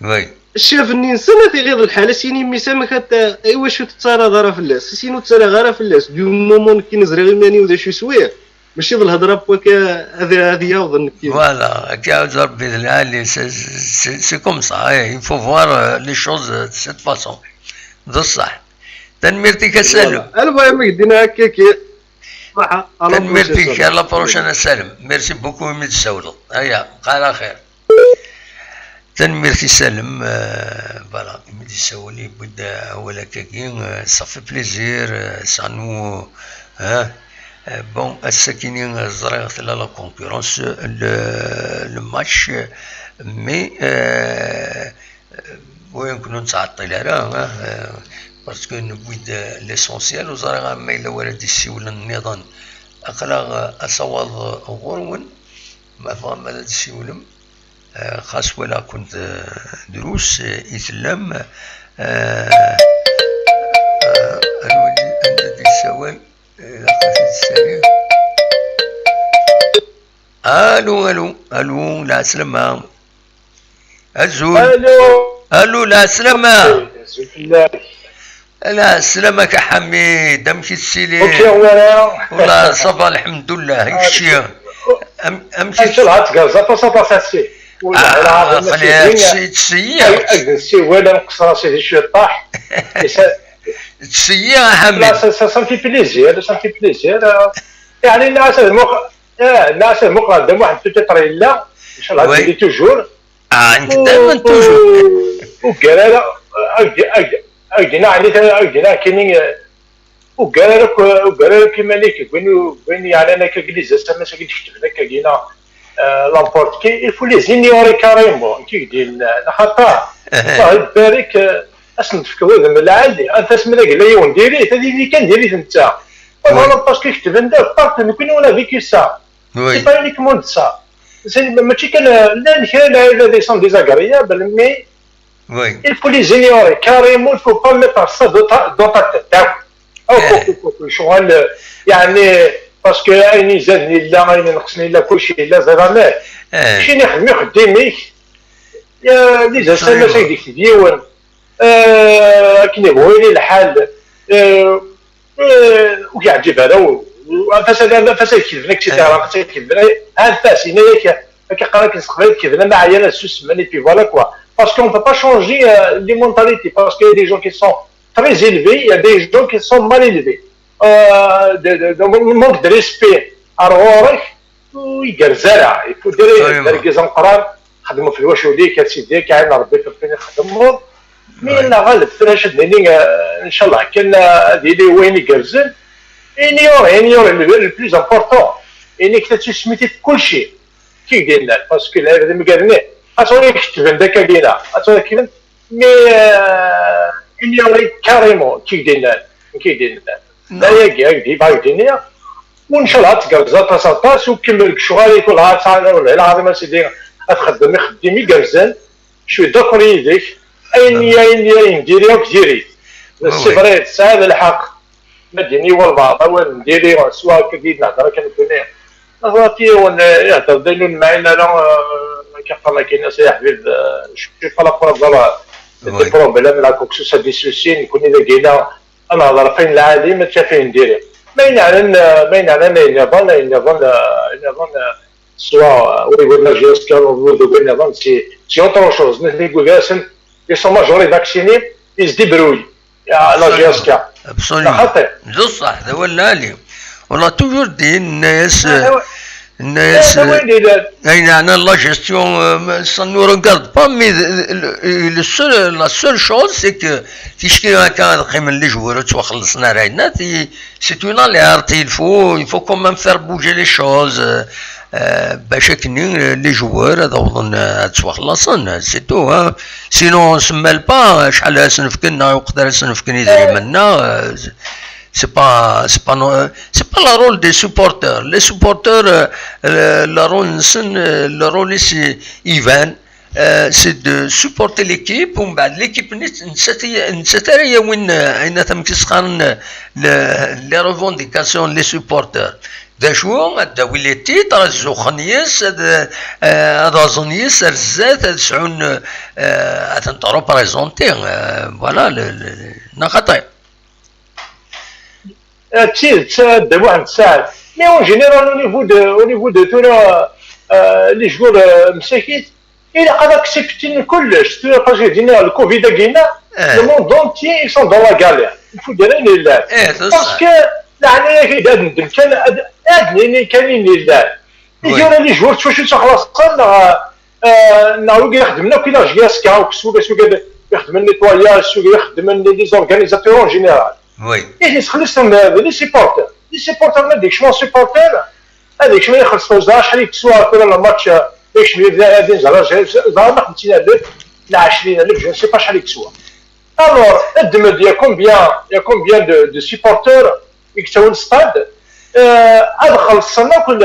Speaker 1: وي
Speaker 2: شاف النينسن في غير الحاله سيني ميسا حتى ايوا شو تتصارى غير في اللاس سينو تصارى غير في اللاس دو مومون كي نزري غيماني وذا شو سويه ماشي بالهضره بواك هذه يظن
Speaker 1: فوالا هكا ربي العالي سي كوم سا il faut voir les choses de cette façon بصح تنميرتك سالم
Speaker 2: المهم دينا هكاك صح
Speaker 1: تنميرتك لا بروشان سالم ميرسي بوكو من السولو هيا قال خير تنميرتي سالم فوالا ملي تسولي بدا ولا كاكين صافي بليزير سا نو بون الساكنين زريغ لا كونكورونس لو ماتش مي وين كنا نتعطل على باسكو نبويد ليسونسيال وزريغ ما الا ولد يسيول النظام اقلا اصوض غرون ما فهم هذا السيولم خاص ولا كنت دروس إسلام الذي سوى الو لا سلامة الزول الو لا سلامة لا سلامك يا حميد امشي السيلي والله صافا الحمد لله هادشي
Speaker 3: امشي لها صافا فاسي
Speaker 1: خليها تسير
Speaker 3: ولا نقص راسي هذا الشيء طاح
Speaker 1: تسير يا حميد
Speaker 3: لا سا في بليزير يعني الناس المقدم واحد بتيتر الا ان شاء الله تدير توجور
Speaker 1: انت دائما توجور
Speaker 3: وقال اجينا عندنا كاينين وقال كيما ليك بين يعني انا كجليزه سما ساكن كتبنا كاينا لامبورت كي الفو لي زينيوري كاريمون كي ديال خاطر الله يبارك اصلا تفكروا من العادي انت اسمنا قال لي ونديري هذه اللي كنديري انت وانا باسكو كتب انت بارت نكون ولا فيكي سا سي با يونيكمون سا ماشي كان لا دي سون ديزاغريابل مي
Speaker 1: وي
Speaker 3: il faut les ignorer carrément il faut pas mettre ça dans ta tête او شغل يعني باسكو عيني زادني لا عيني نقصني لا كلشي لا زعما ماشي نخدم خداميك يا لي زعما سيدي ديون كي يبغيني الحال ويعجب هذا فساد كذبنا كثيرا فساد كذبنا هاد فاسينا ياك كيقرا كنستقبل كذبنا معايا لا سوس ماني بي فوالا كوا parce qu'on ne peut pas changer les mentalités, parce qu'il y a des gens qui sont très élevés, il y a des gens qui sont mal élevés. Manque de respect. Alors, il faut dire que les enfants, خدموا في الوشولي كتسيدي كاين ربي كفيني خدمهم مي لا غالب فلاش دني ان شاء الله كان ديالي وين يقرزن انيور لو بلوز امبورطون انك تسميتي في كل شيء كي ديالنا باسكو هذا ما قالني اتوني كتب عندك كاينه اتوني كيفن مي انيوري كاريمون كي ديالنا لا ياكي باغي الدنيا وان شاء الله تقرزا تساطاس وكمل الشغل يكون ولا العظيم سيدي تخدم يخدم يقرزن شوي داكور يديك اين نديري وكديري سي فري هذا الحق ما ديني والباطل وين نديري سواء كدير نهضر كنقول نهضرتي ونهضر دايرين معانا لا كيقال لك الناس يا حبيب شوفي بلا دي بروبليم لا كوكسوس دي سوسي نكون اذا كاينه نهضر فين العادي ما تشافين نديري ما ينظن soit au niveau de la GSK, au niveau de Gouvernement, c'est autre chose. Les gouvernements, ils sont majoritairement vaccinés, ils se débrouillent. La GSK.
Speaker 1: Absolument. بصح هذا هو اللي والله توجور دي الناس انا لا جيستيون ça nous regarde pas mais la seule chose c'est que تيشكي كان قيم لي جوارات وخلصنا راينا c'est une alerte il faut quand même faire bouger les choses باش كني لي جوار هذا وظن تخلصن سي تو سينو سمال با شحال سنفكنا وقدر سنفكني داري منا c'est pas le rôle des supporters. Les supporters, le rôle ici, Ivan, c'est de supporter l'équipe. L'équipe, les revendications, les supporters. داشو هاداوي لي تيتر الزخنيس هذا زونيس الزات هاد سعون تنطرو بريزونتي فوالا نخطي
Speaker 3: تساعد واحد الساعه مي اون جينيرال او نيفو دو تورا لي جوور مساكين الى قد اكسبتين كلش باسكو دينا الكوفيد كاينه لو موند اونتي اي سون دون لا غالير الفو ديرين لله باسكو يعني كي ندم كان ادني كاينين لله يجيونا لي جوور تشوف خلاص قلنا ناو يخدمنا كاين جياسكا وكسوق يخدم النيتواياج يخدم لي زورغانيزاتور اون جينيرال
Speaker 1: Oui.
Speaker 3: Et les supporters لي سيبورتر ما ديك شنو سيبورتر هذيك شنو يخلصوا زعما شحال يكسوا كل الماتش ديك شنو غادي زعما 50000 ل 20000 جو سي با شحال يكسوا. الوغ الدمد يا كومبيان دو سيبورتور يكسوا الستاد هذا خلصنا كل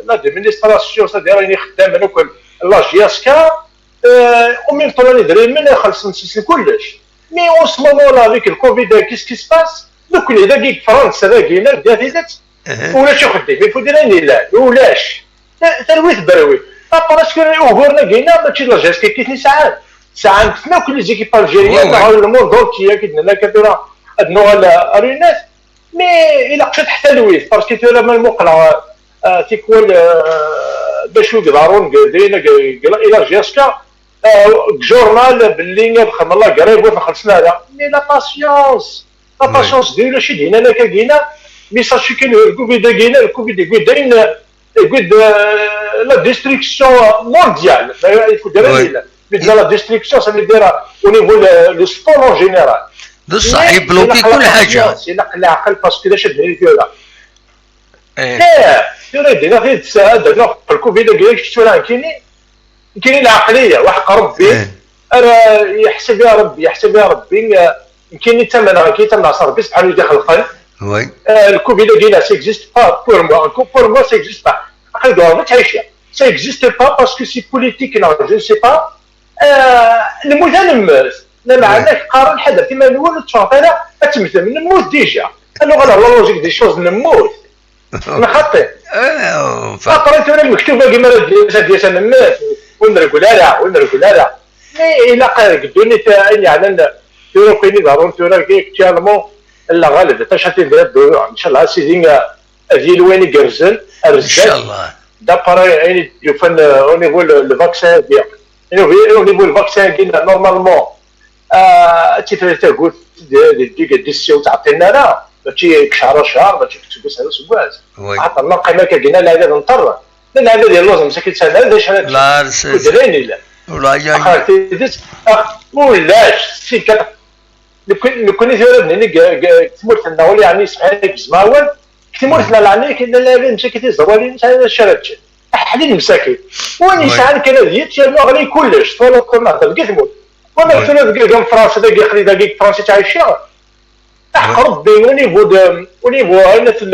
Speaker 3: لادمينستراسيون سادير راني خدام انا كل لاجياسكا وميم طون راني دري من خلص نسيسل كلش. مي اون سو مومون لا افيك الكوفيد كيس كي سباس دوك اللي داكيك فرنسا داكينا داتيدات ولاش يخدم يفوت راني لا ولاش ترويث بروي باسكو اوغورنا كاينه ماشي لاجياسكا كيتني ساعات كنا كل زيكيب الجيريان نهار الموند دونتي كيدنا كثيرا ادنو ارينات مي الى قشت حتى لويث باسكو تيرا من المقلع تيكون باش يقدرون قادرين الى جياسكا جورنال باللي بخم الله قريب خلصنا لا مي لا باسيونس ديالو شي دينا انا كاينه مي ساشي كاين الكوفيد كاينه الكوفيد يقول داين يقول لا ديستريكسيون مونديال يقول داير لا ديستريكسيون سا دايره او نيفو لو سبور اون جينيرال
Speaker 1: بصح يبلوكي كل حاجه
Speaker 3: ينقل العقل باسكو لا شد لي فيها لا ترى دينا غير تساعد في الكوفيد كاين شفتو راه كاينين العقليه وحق ربي راه يحسب يا ربي كاين ثمن كاين ثمن ربي سبحانه يدخل الخلق
Speaker 1: وي
Speaker 3: الكوفيد كاين سا اكزيست با بور موا سا اكزيست با عقل دور تعيشها سا اكزيست با باسكو سي بوليتيك نو جو سي با الموت نموت لا عندك قارن حدا كيما نقول تشوف انا تمثل نموت ديجا انا غير لا لوجيك دي شوز نموت نخطي قريت انا المكتوبه كيما ديال نموت ونقول لا مي الا قدوني اني على تورا كايني ضروري تورا كيكتالمون لا غالب حتى شحال تندير ان شاء الله سيدي ديال وين يقرزن الرزاق ان شاء الله دابا يعني يفن او نيفو لو فاكسان ديال او نيفو الفاكسان كاين نورمالمون تقول ديك الديسيون تعطينا لا ماشي شهر ماشي تسوس على سواز عطنا قيمه كاينه لا هذا نضطر لا هذا ديال لازم مساكن سنه هذا شحال
Speaker 1: لا
Speaker 3: دريني لا
Speaker 1: ولا يا
Speaker 3: ولاش سي لو كوني ثورة بني كتمرت لنا ولي يعني سمعك زماول كتمرت لنا لعني كاين لا مساكن زوالين سنه شراتش حليل مساكن وين ساعه كان ديت ما غادي كلش طول نهضر كي تموت وانا كنت كان فرنسا داك يخلي داك فرنسا تاع الشهر ربي ونيفو هنا في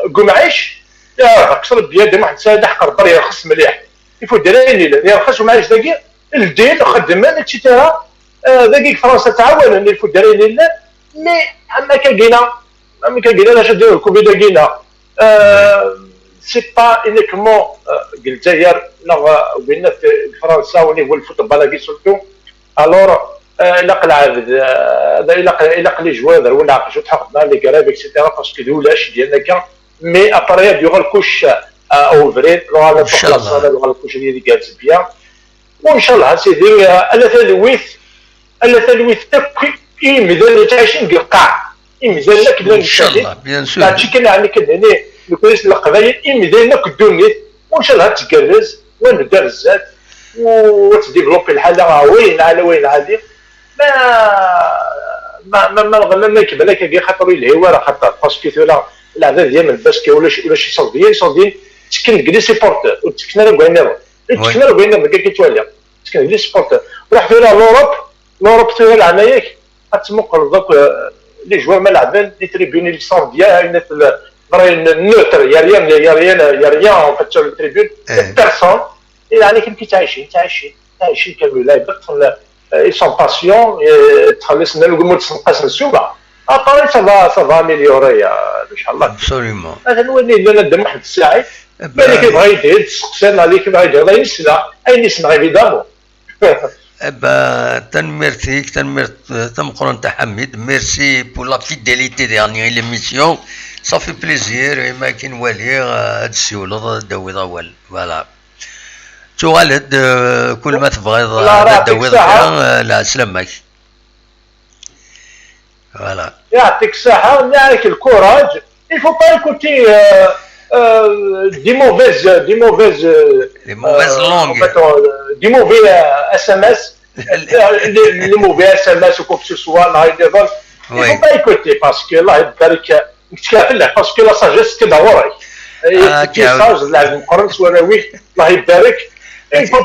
Speaker 3: القمعيش يا كسر بيد واحد ساعه حق ربي يرخص مليح يفوت دراني يرخص ومعاش داك الدين خدم هذاك تاع داك فرنسا تعاون اللي يفوت دراني لا مي اما كاينه لا شدوا الكوفيد كاينه سي با انيكمون الجزائر لا وين في فرنسا ونيفو الفوتبال كي سولتو الور الا قلع الا قلي جوادر ولا عقل شو تحط مع لي كراب اكسيتيرا باسكو دولاش ديالنا مي ابري ديغ الكوش اوفرين لو على الخلاص ولا لو الكوش اللي جالس بيان وان شاء الله سيدي الا تلويث تكي ميزان تعيشين القاع ميزان لك
Speaker 1: ان شاء الله بيان سور
Speaker 3: هادشي كان يعني كدني الكريس القبايل ميزان لك الدنيا وان شاء الله تقرز وندرزات وتديفلوبي الحاله وين على وين عادي ما يكبر لك كي خاطر الهوا راه خاطر باسكو ثولا العدد ديال الباسكي ولا شي صديين تسكن كلي سيبورتور وتسكن راه بغينا تسكن راه بغينا كي توالي تسكن كلي سيبورتور راح ثولا لوروب ثولا العنايك غتمقل دوك لي جوار ما لعبان لي تريبيون لي صار ديالنا النوتر يا ريان في التريبيون بيرسون يعني كي تعيشين كامل لا ils sont patients تخلصنا نقولوا تنقص السوبه اباري سافا مليوري ان شاء الله
Speaker 1: ابسوليومون
Speaker 3: هذا نولي لنا ندم واحد الساعه بالك كيبغى يدير تسقسينا اللي كيبغى يدير غير يسلا اي نسمع ايفيدامون
Speaker 1: تنميرتيك تمقرن تاع حميد ميرسي بور لا فيديليتي ديرنيير ليميسيون صافي بليزير ما كاين والي هاد السيولط داوي ضوال فوالا تغالد كل ما تبغي داوي ضوال لا سلامك فوالا
Speaker 3: يعطيك الصحة ونعطيك الكوراج il faut pas écouter des mauvaises
Speaker 1: langues
Speaker 3: des mauvais SMS les mauvais SMS ou quoi que ce soit il faut pas écouter parce que là نتكافل له باسكو لا ساجيس كدا وراي ساج لازم نقرن سواء ويك الله يبارك il faut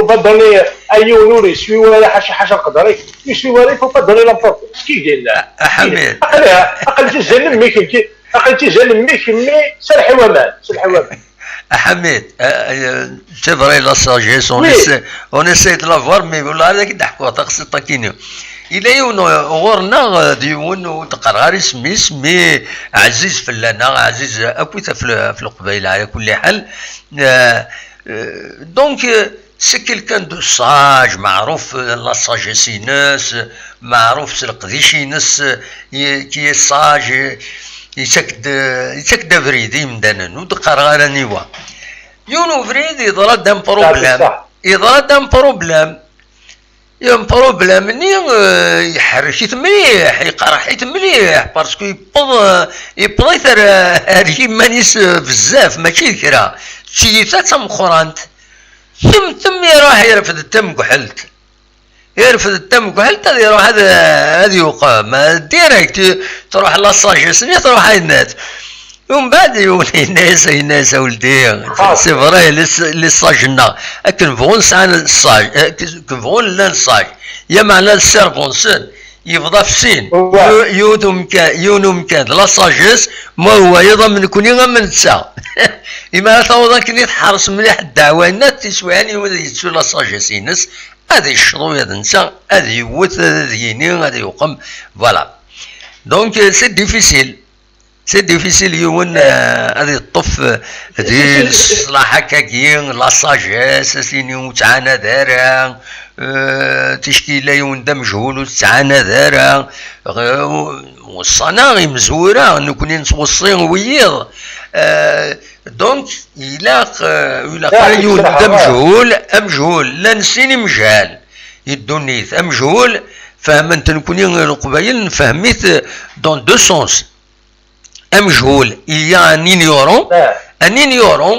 Speaker 3: pas donner اي نور يسوي ولا شي حاجه نقدر يسوي ولا il faut pas donner l'importance كي قال
Speaker 1: حميد
Speaker 3: اقل تجنن ميك اقل تجنن ميك مي سل حيوان
Speaker 1: حميد c'est vrai la sagesse on essaie de la voir mais والله هذاك يضحكوا تقصد طاكينيو إلا يون غورنا ديون تقرار اسمي عزيز فلانا عزيز أكويتا في القبائل على كل حال دونك سي كيلكان دو ساج معروف لا ساجيسينس معروف القديشينس كي ساج يتكد فريدي مدانا ودقرار نيوا يونو فريدي يضرب دام بروبلام يوم بروبلام ني يحركيت مليح يقرحيت مليح باسكو يبغى يثر هذه مانيس بزاف ماشي كرا شي تم خورانت ثم يروح يرفد التم كحلت هذا يروح هذا يقام ديريكت تروح لاصاجيس تروح الناس ومن بعد الناس ولدي سي فري لي صاجنا كنبغوا نسعى الصاج كنبغوا لا الصاج يا معنى السيرفونسن يفضى في السين يونم كان لا صاجيس ما هو يضمن كوني غير من تسع إما توضا كني تحرص مليح الدعوة الناس تسواني ولا يتسوى لا صاجيس ينس هذا يشرو هذا نسى هذا يوت هذا يني هذا يقم فوالا دونك سي ديفيسيل يون هذه الطف ديال الصلاح هكاكين لا ساجيس سيني تعانى دارا تشكيله يون دا مجهول وتعانى دارا والصناغي مزوره نكون نتوصي ويض دونك يلاق يون دا مجهول لا نسيني مجهال يدونيث مجهول فهمت نكوني القبايل فهميت دون دو سونس مجهول يا ان ignorant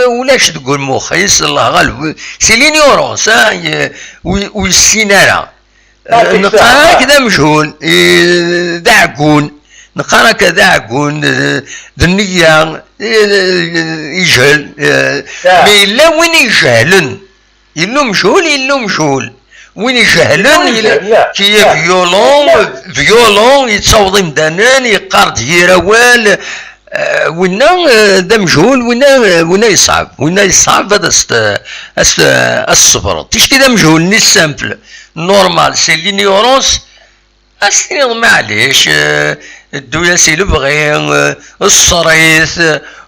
Speaker 1: ولاش تقول مخيس الله غالب سي لينيورونس ويسينارا نقرا كذا مجهول دعقون نقرا كذا عقون النية يجهل مي لا وين يجهلن يلو مجهول وين يجهلن كي فيولون يتصوض مدانان يقارد يراوال وينا دا مجهول وينا يصعب هذا الصبر تشكي دا مجهول ني سامبل نورمال سي لينيورونس استنيض معليش الدوله سي لبغي الصريث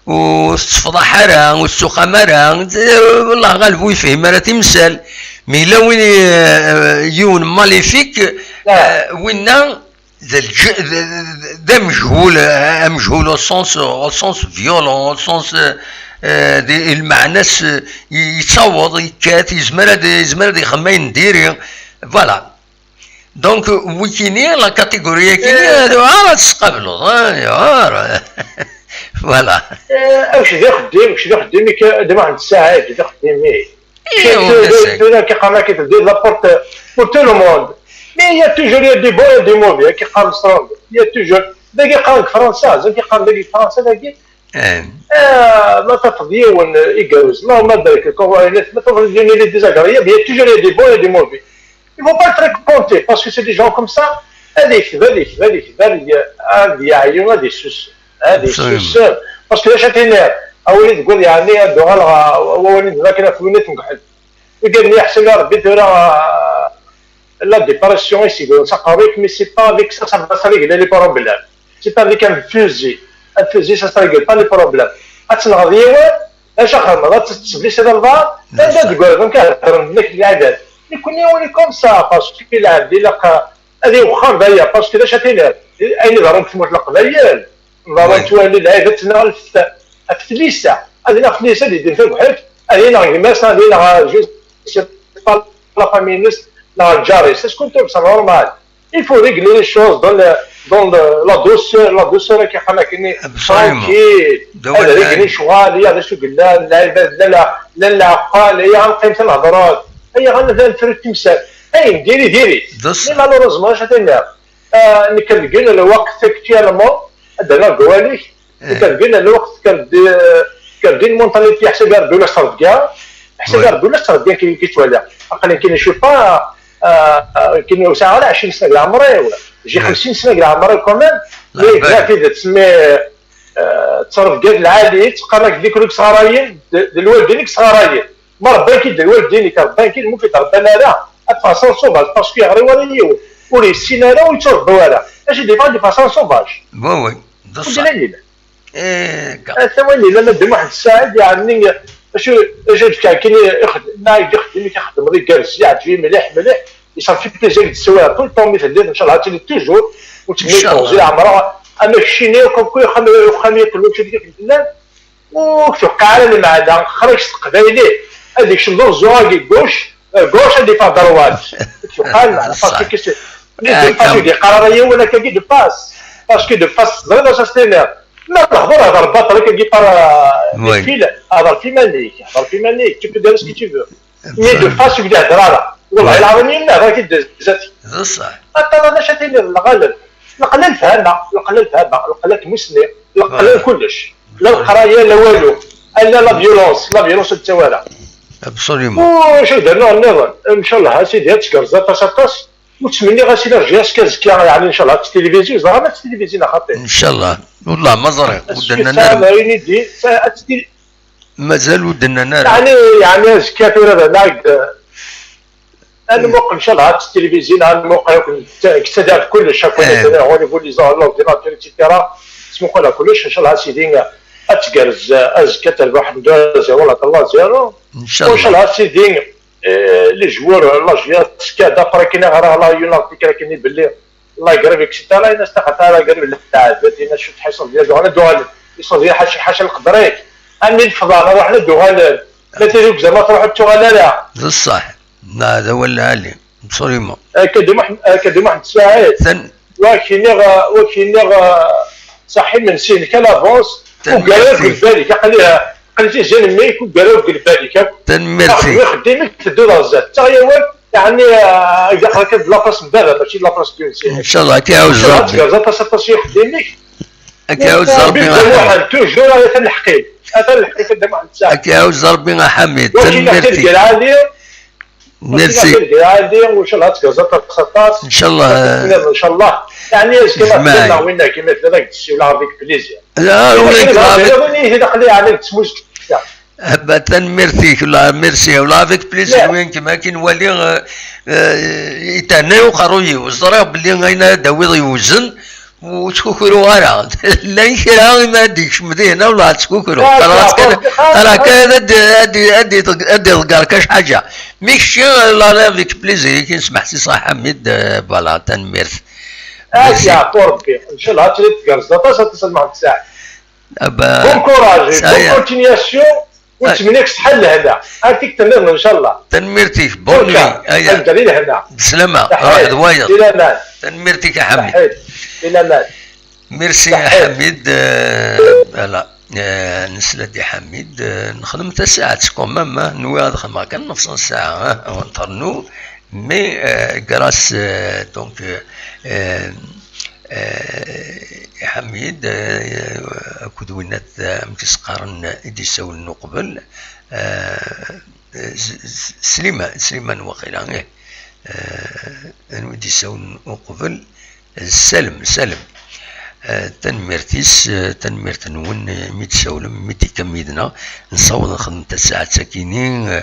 Speaker 1: والتفضح راه والسوق مرا والله غالب ويفهم راه تمثال مي لا وين يون ماليفيك وينا ذا مجهول او سونس فيولون او سونس المعنى يتصوض يكات يزمر يخمين نديري فوالا دونك ويكيني لا كاتيجوري كيني هذا تسقبلو فوالا
Speaker 3: واش دي خديمي دابا عند الساعه دي خديمي كي قالنا كي تدير لابورت بور تو لو موند مي يا توجور يا دي بون يا دي موفي كي قال سترونغ يا توجور باقي قال فرنسا كي قال باقي فرنسا باقي ما تفضيون يجوز ما بالك الكواليس ما تفضيون لي ديزاغريا يا توجور يا دي بون يا دي موفي il faut pas être compté parce que c'est des gens comme ça هذه يعيون هذه السوس parce que لاش تينير اولي تقول يعني دوغال وليد لكن فونيت نقعد يقول لي احسن يا ربي دير لا ديبارسيون يسي ساقاريك مي سي با افيك سا با سا ريغل لي بروبليم سي با افيك ان فوزي سا سا ريغل با لي بروبليم اتنغ ديوان اش اخر تسبليش هذا البار انت تقول لهم كاهضر لك العدد يكون يولي كوم سا باسكو كيلعب لك هذه وخا باهيه باسكو لاش تينير اين ضرب تموت القبايل ضرب تولي العيبه الفتليسه هذه الفتليسه اللي يدير فيها بحال هذه لا ماس هذه لا جوست لا فامينيست لا الجاري سي شكون تبصر نورمال il faut régler les choses dans la douceur كي حنا كني ترانكيل هذا ريغلي شغال هذا شو قلنا العباد لا عقال هي غنقيم الهضرات هي غنبدا نفرد تمثال اي ديري مي مالوروزمون اش تنعرف كنلقى الوقت اكتيالمون هذا قواليك كان قلنا الوقت كان دي المونتاليتي حسب ربي ولا صرف كاع حسب ربي ولا صرف كاع كيتولى اقل كاين نشوف كاين ساعه ولا 20 سنه عمري ولا يجي 50 سنه عمري كمان لا كي تسمي تصرف كاع العادي تقرك ديك صغارين الوالدين صغارين مربى كي الوالدين كربان كي ممكن تربى لا فاصون سوفاج باسكو يغري ولي ولي السيناره ويتشرب ولا اش دي فاصون سوفاج
Speaker 1: وي
Speaker 3: دليل ثواني لما ندير واحد الساعه يعني باش كاين يخدم كيخدم غير جالس يعطي مليح يصافي بليزير السوايع طول الطون مثل ان شاء الله تولي توجور وتمشي عمرها اما الشيني كوكو يخمي كلهم شي ديك الفنان وتوقع على المعدن خرج قبايلي هذيك شنو زواقي غوش هذه فا دروات توقع لنا باسكو كيس دي قراريه ولا كي دو باس باسكو دو باس ضرب ساستينير لا تحضر هذا البطل كي بار الفيل هذا في مانيك tu peux dire ce que tu veux mais de face يبدا هضره والله العظيم لا غير كدزاتي
Speaker 1: صح
Speaker 3: انا شاتيني الغلل القلال فهمنا القلال مسني القلال كلش لا القرايه لا والو الا لا فيولونس التوالع
Speaker 1: ابسوليومون
Speaker 3: واش درنا النظام ان شاء الله سيدي هاد تكرزات تاسطاس وتمني غاسي رجع كازكا يعني ان شاء الله التلفزيون زعما التلفزيون خاطر
Speaker 1: ان شاء الله والله ما زرق ودنا مازال ودنا نار
Speaker 3: يعني زكاتو هذا انا موقع ان شاء الله التلفزيون انا موقع كتدار كلش هكا هو نيفو لي زورديناتور ايتترا اسمو كلها كلش ان شاء الله سيدي اتكرز ازكا تربح 2-0 ولا 3-0
Speaker 1: ان شاء الله
Speaker 3: وان شاء الله سيدي لي جوار لاجيات كادا بركينا غير الله يونايتد كاين باللي الله يقرب اكسيتالا الناس تاخذها على قرب التعب دينا شفت حيصل ديالو انا دوغال يصل ديال حاجه نقدريك اني الفضاء نروح لدوغال لا تجوك زعما تروح تشوغال لا
Speaker 1: بصح هذا هو العالي ابسوليومون
Speaker 3: كدوم واحد الساعات وكاين صحي من سين كلافونس وقالوا في بالك قالها قلتي جاني ميك وقالوا في بالك
Speaker 1: تنمرتي
Speaker 3: خديمك تدو رزات حتى هي يعني اذا خرجت لاباس مباراه ماشي لاباس تونسيه
Speaker 1: ان شاء الله كيعاود ربي
Speaker 3: زاد تصيح خديمك
Speaker 1: كيعاود ربي
Speaker 3: واحد توجور على تنحقي كدام واحد الساعه
Speaker 1: كيعاود ربي حميد
Speaker 3: تنمرتي
Speaker 1: ميرسي
Speaker 3: وان شاء الله تكازات تصاص
Speaker 1: ان شاء الله
Speaker 3: ان شاء الله يعني كما وين كما داك الشيء ولا عافيك بليزير
Speaker 1: لا
Speaker 3: وين داخلي عليك تسموش
Speaker 1: ابدا ميرسي ولا ميرسي ولا افيك بليزير وين كما كاين والي يتهنى وقروي وزرا بلي غينا داوي يوزن وتكوكرو راه لا يكره ما ديكش مدينه ولا تكوكرو راه كان ادي الكركاش حاجه ماشي لا افيك بليزير كي نسمح سي صح حميد فوالا تنميرسي
Speaker 3: يا ربي ان شاء الله تلقى زاطا تسمع الساعه بون كوراج بون كونتينياسيون وتمنيك صحه لهنا هاتيك تمام ان شاء الله
Speaker 1: تنميرتيك بون نوي
Speaker 3: الدليل هنا
Speaker 1: بسلامه روح دوايض
Speaker 3: الى مان
Speaker 1: تنميرتيك يا حميد
Speaker 3: الى مان
Speaker 1: ميرسي يا حميد فوالا نسلدي حميد نخدم حتى ساعه كومام نوي نخدم كان نفس الساعه ونطرنو مي غراس دونك حميد كدوينات متسقارن يديساولنو قبل سليمان وقيلا يديساولنو قبل سلم تنميرت نون ميتساولم ميتي كميدنا نصوض نخدم تا ساعات ساكينين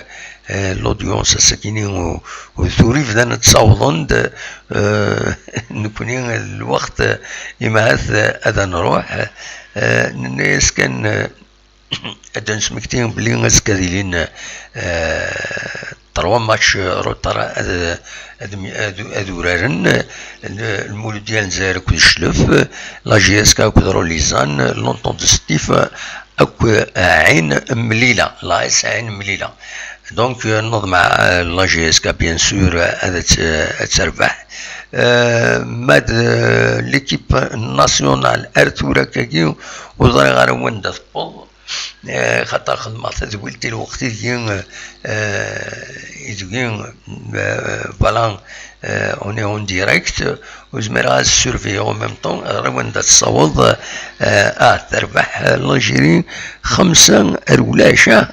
Speaker 1: لوديونس ساكينين وثوري فدا نتصاوضن نكونين الوقت يماث هذا نروح الناس كان هذا نسمكتين بلي غاسكاديلين 3 ماتش روتر ادورارن المولود ديال الجزائر كود الشلف لا جي اس كا كود روليزان لونطون دو ستيف اكو عين مليله لا اس عين مليله دونك نوض مع لا جي اس كا بيان سور هذا تربح ماد ليكيب ناسيونال ارتورا كاكيو وضري غير وين دفبل خاطر خدمات زويلتي الوقت يدوين فوالا اوني اون ديريكت وزميرها السيرفي او ميم طون روان دا تصوض تربح الجيري 5 رولاشة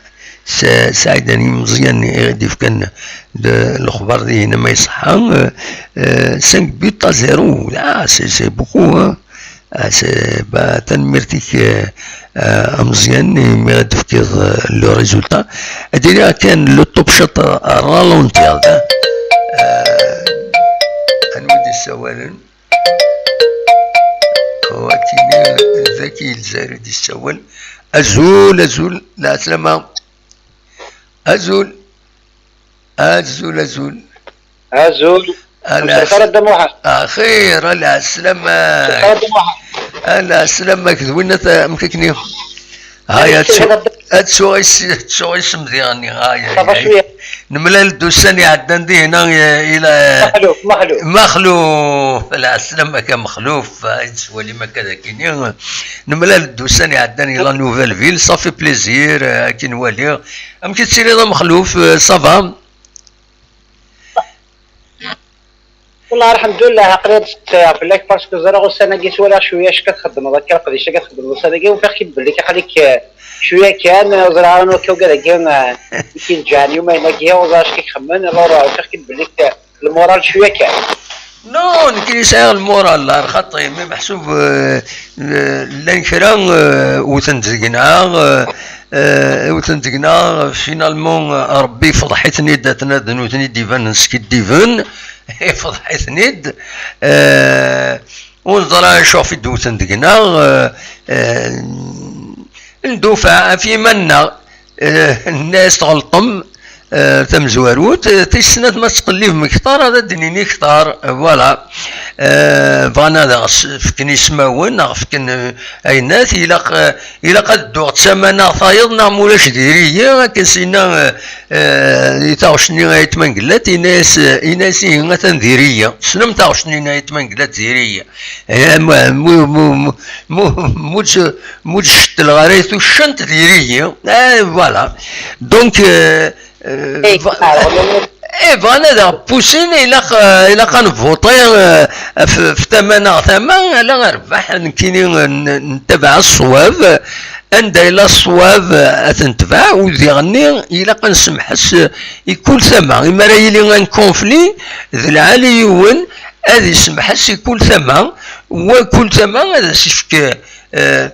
Speaker 1: سعيداني مزيان غادي فكان الاخبار دي هنا ما يصحى 5 بيوت 0 لا سي بوكو تنمرتيك مزيان مي غادي تفكر لو ريزولتا هادي كان لو توب شوت رالونتي هذا نودي السوالن وكيني ذكي الجزائري دي السوال أزول لا سلامة أزول أخير لا سلامة لا سلامة كذوينا مككني هاي تسوي مزياني هاي نملا الدوساني عدندي هنا الى مخلوف لا سلامة كمخلوف تسوالي ما كذا كيني نملا الدوساني عداني لا نوفيل فيل صافي بليزير كي نوالي يمكن تسيري مخلوف صافا
Speaker 4: والله الحمد لله قريت بالك باسكو زرا السنه جيت ولا شويه اش كتخدم هذاك قديش كتخدم السنه جي وفاك كيبان لك خليك شويه كان زرا انا كوكا كان كاين جاني وما هناك وزاش كيخمن راه فاك كيبان لك المورال شويه كان
Speaker 1: نو كيسال المورال الله خاطي مي محسوب الانكران وتنتقنا فينالمون ربي فضحتني داتنا دنوتني ديفان نسكي ديفان فضحتني ونظرا شوفي دو تنتقنا ندوفع في منا الناس تغلطم تم زواروت تيسنات ما تقليف مكتار هذا دنيني كتار فوالا فانا هذا فكني سماون فكن اينات الى قد دوغ تسمانا ثايضنا مولاش ديريه كنسينا يتاوشني غايتمنقلات إناسي هنا تنديريه سلم تاوشني غايتمنقلات ديريه موج شت الغريث وشنت ديريه فوالا دونك فانا دا بوسين الى كنفوطي في ثمن لا ربح كيني نتبع الصواب عند الى الصواب تنتبع وذيغني الى كنسمحس يكون ثمن اما راه يلي غنكونفلي ذي العاليون هذه يسمحس يكون ثمن وكل ثمن هذا سيفك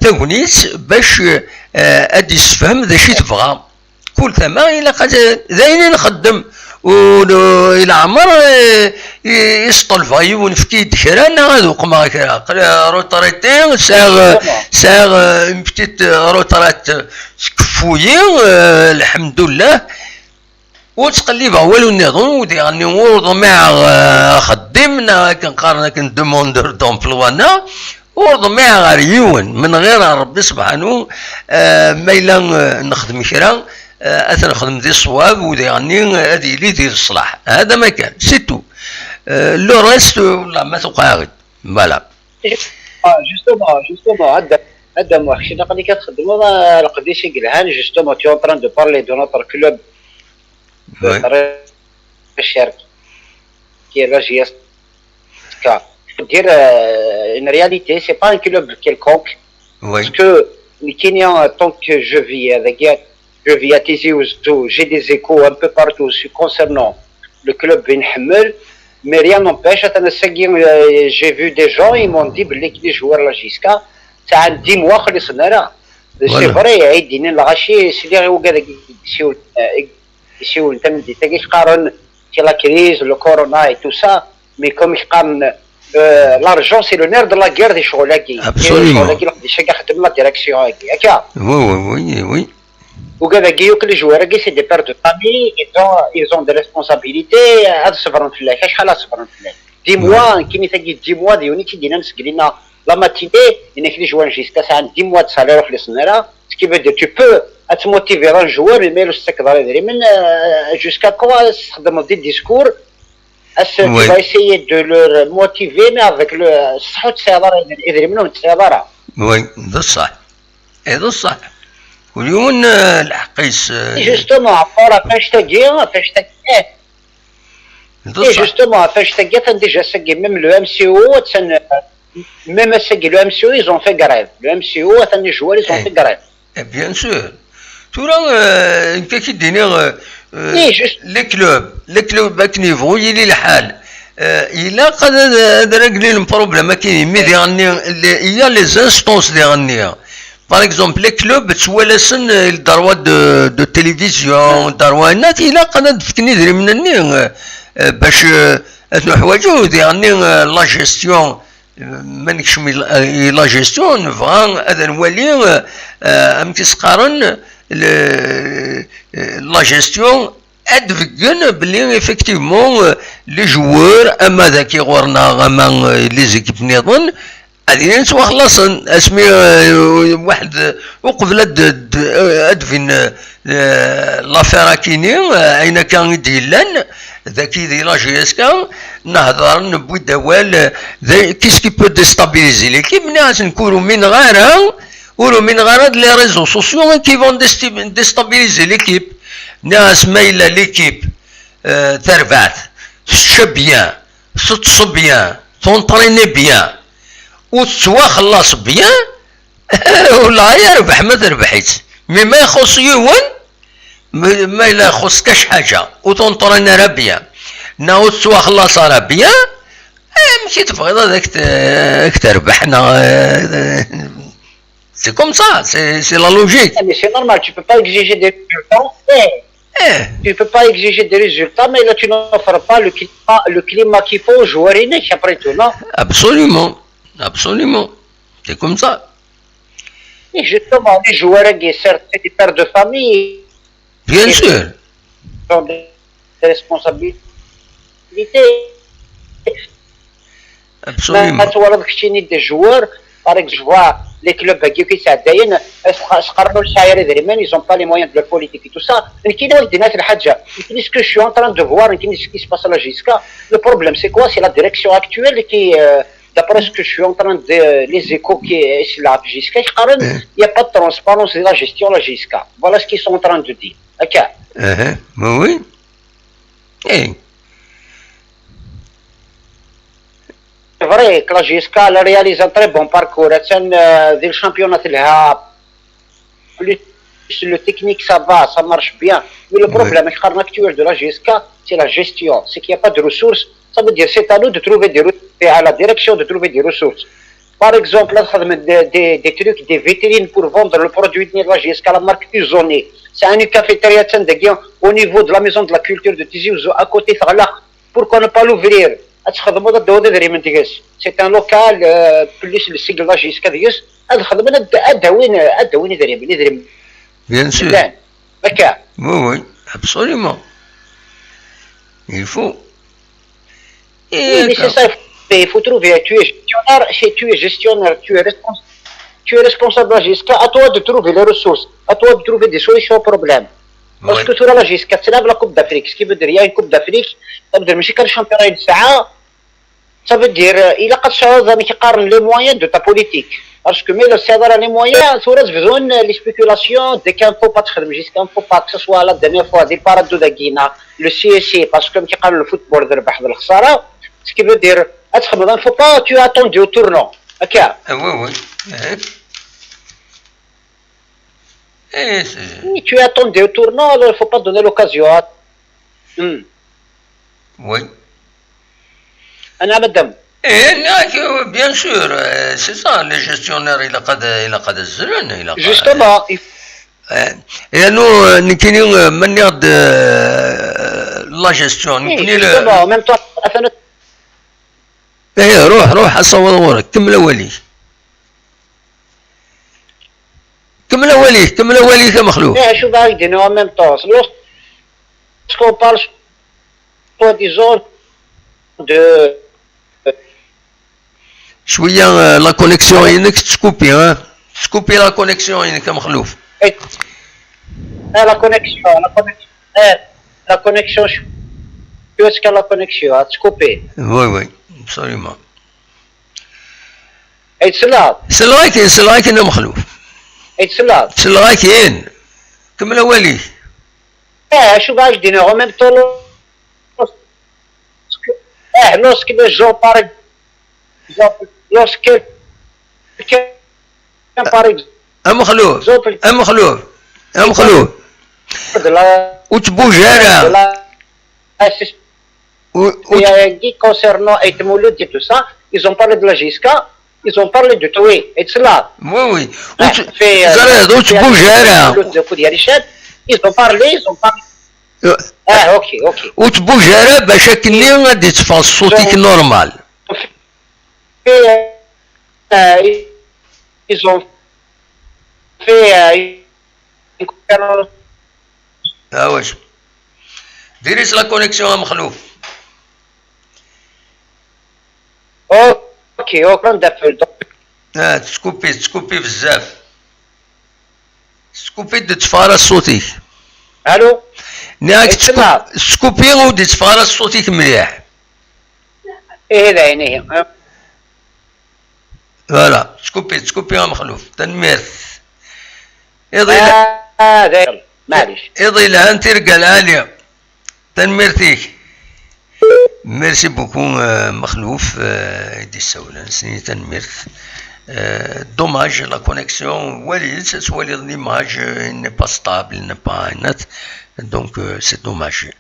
Speaker 1: تاغنيس باش ادي يسفهم ذا شي تبغى كل ثمن الى قد زين نخدم والى عمر يسطل فايون في كيد كرا هذوك ما كرا روتريتي ساغ بتيت روترات كفويي الحمد لله وتقلب اول النظام ودي غني ورد مع خدمنا كنقارن كندوموندر دومبلوانا ورد مع غيون من غير ربي سبحانه ما الا نخدم كرا اثر نخدم ذي الصواب وذي غني هذه اللي دير الصلاح هذا ما كان سيتو لو ريست والله ما تقاعد فوالا
Speaker 4: جوستومون هذا واحد الشيء اللي كتخدموا القديش يقلهان جوستومون تي اون تران دو بارلي دو نوتر كلوب الشركه كي لا جي اس كا dire une réalité c'est pas un club quelconque parce que en tant que je vis à Tizi Ouzou, j'ai des échos un peu partout concernant le club Ben Hamel, mais rien n'empêche, j'ai vu des gens, ils m'ont dit que les joueurs là jusqu'à ça a 10 mois que c'est vrai, ils disent l'arraché, c'est-à-dire ici où la crise, le corona et tout ça, mais comme je parle l'argent c'est le nerf de la guerre des Choulaki.
Speaker 1: Absolument.
Speaker 4: La direction.
Speaker 1: Oui.
Speaker 4: Les joueurs, c'est des pères de famille, ils ont des responsabilités. 10 mois, qui me fait 10 mois de unité dynamique, la matinée, les joueurs jusqu'à 10 mois de salaire, ce qui veut dire que tu peux te motiver un joueur, mais le secteur jusqu'à quoi demander des discours. Tu vas essayer de le motiver, mais avec le
Speaker 1: oui, ده صح. هذا صح. واليوم الحقيس
Speaker 4: justement فاش تجي Et justement, même le MCO, même le MCO, ils ont fait grève. Le MCO, les joueurs, ils ont fait grève.
Speaker 1: Bien sûr. Tout le monde, qui dit les clubs à niveau, il est le حال. Il a قد régler le problème il y a les instances dernières. Par exemple, les clubs, tu vois les droits de télévision, droits net, il a قد تفكني دري من النير باش نحواجو يعني لا جيستيون مانكش لا جيستيون نبغى هذا نولي امتسقارن لا جيستيون ادفكن بلي افكتيفمون لي جوار اما ذاك يغورنا اما لي زيكيب نظن هذه نتوا خلاصن اسمي واحد وقبل ادفين لافيرا كيني اين كان يديلان ذاكي دي لا جي اس كا نهضر نبوي دوال كيس كي بو ديستابيليزي ليكيب ناس نكونوا من غيرها ولو من غير لي ريزو سوسيو كي فون ديستابيليزي ليكيب ناس مايله ليكيب تربعت تشب بيان تتصب بيان تونطريني بيان وتتواخلص بيان ولا يربح ما تربحيت مي ما يخص يوان ما لا يخص كاش حاجه وتنطرنا راه بيان ناو تتواخلص راه بيان ماشي تبغي هذاك تربحنا سي كوم سا سي لا لوجيك
Speaker 4: mais c'est normal tu peux pas exiger des résultats tu peux pas exiger des résultats mais là tu n'offres pas le climat qu'il faut aux joueurs innés après tout non
Speaker 1: absolument c'est comme ça
Speaker 4: et justement les joueurs certes c'est des pères de famille
Speaker 1: bien sûr
Speaker 4: ont des responsabilités
Speaker 1: absolument
Speaker 4: ما تورطكش des joueurs par exemple je vois les clubs qui ساعدين سقرنوا الشاعر دريمان ils ont pas les moyens de leur politique et tout ça كاين واحد الناس الحاجه يمكن ce que je suis en train de voir يمكن ce qui se passe là jusqu'à le problème c'est quoi c'est la direction actuelle qui d'après ce que je suis en train de les échos qui est là jusqu'à il y a pas de transparence de la gestion là jusqu'à voilà ce qu'ils sont en train de dire OK
Speaker 1: oui
Speaker 4: C'est vrai que la GSK a réalisé un très bon parcours. Le championnat, plus le technique, ça va, ça marche bien. Mais le problème actuel de la GSK, c'est la gestion. C'est qu'il n'y a pas de ressources. Ça veut dire c'est à nous de trouver des ressources, et à la direction de trouver des ressources. Par exemple, là, des trucs, des vitrines pour vendre le produit de la GSK, la marque Uzoni. C'est une cafétéria au niveau de la maison de la culture de Tizi Ouzou, à côté de là. Pourquoi ne pas l'ouvrir? C'est un local plus le sigle là jusqu'à Dios.
Speaker 1: Bien sûr. Oui, absolument. Il faut.
Speaker 4: Mais c'est ça, il faut trouver. Tu es gestionnaire, tu es responsable de la GSK. À toi de trouver les ressources, à toi de trouver des solutions aux problèmes. Parce que tu as la GSK, c'est la Coupe d'Afrique. Ce qui veut dire il y a une Coupe d'Afrique, ça veut dire que le championnat de Sa'a. Ça veut dire il a les moyens de ta politique. Parce que mais le CEDAR les moyens, tu auras besoin les spéculations dès qu'il ne faut pas jusqu'à ne faut pas que ce soit la dernière fois des parades de Guina, le CSC, parce que le football de l'Khsara, ce qui veut dire il ne faut pas tu as attendu au tournant. OK.
Speaker 1: Oui.
Speaker 4: Oui, tu as attendu au tournant, alors il ne faut pas donner l'occasion.
Speaker 1: Oui.
Speaker 4: أنا مدام
Speaker 1: bien sûr c'est ça les gestionnaires il a قد الزرن il a
Speaker 4: justement
Speaker 1: et nous نكيني من يد la gestion
Speaker 4: نكيني justement même toi
Speaker 1: روح اصور كمل اولي كمخلوق
Speaker 4: شو باغي يديروا en même temps lorsqu'on parle soi-disant de
Speaker 1: شويه لا كونيكسيون انك تسكوبي لا كونيكسيون انك مخلوف
Speaker 4: la connexion est-ce que la connexion a coupé
Speaker 1: oui absolument
Speaker 4: سلاكين
Speaker 1: مخلوف
Speaker 4: سلاكين
Speaker 1: كمل اولي
Speaker 4: شو باش دينا en même temps lorsque les gens, par exemple, lorsque quelqu'un, par exemple,
Speaker 1: مخلوف
Speaker 4: de la
Speaker 1: وتبوجارة
Speaker 4: concernant Etmouloud et tout ça, ils ont parlé de la Gisca, ils ont parlé de Toué et de cela.
Speaker 1: وي
Speaker 4: وتبوجارة ils ont parlé ok.
Speaker 1: وتبوجارة باش كني غادي تفاص صوتك نورمال.
Speaker 4: Ils ont fait une conférence.
Speaker 1: واش ديريس لا كونيكسيون مخلوف.
Speaker 4: اوكي ندفل.
Speaker 1: تسكوبي بزاف. سكوبي تفارس صوتك.
Speaker 4: الو
Speaker 1: ناك تسكوبي ودي تفارس صوتك مليح.
Speaker 4: لا يعني
Speaker 1: فوالا تسكوبي مخلوف تنميرث.
Speaker 4: معليش
Speaker 1: اضي لها انت رجال عالية تنميرتيك. ميرسي بوكو مخلوف يدي السولان سني تنميرث. دوماج لا كونيكسيون وليد تولي ليماج ني با ستابل ني با نت دونك سي دوماج.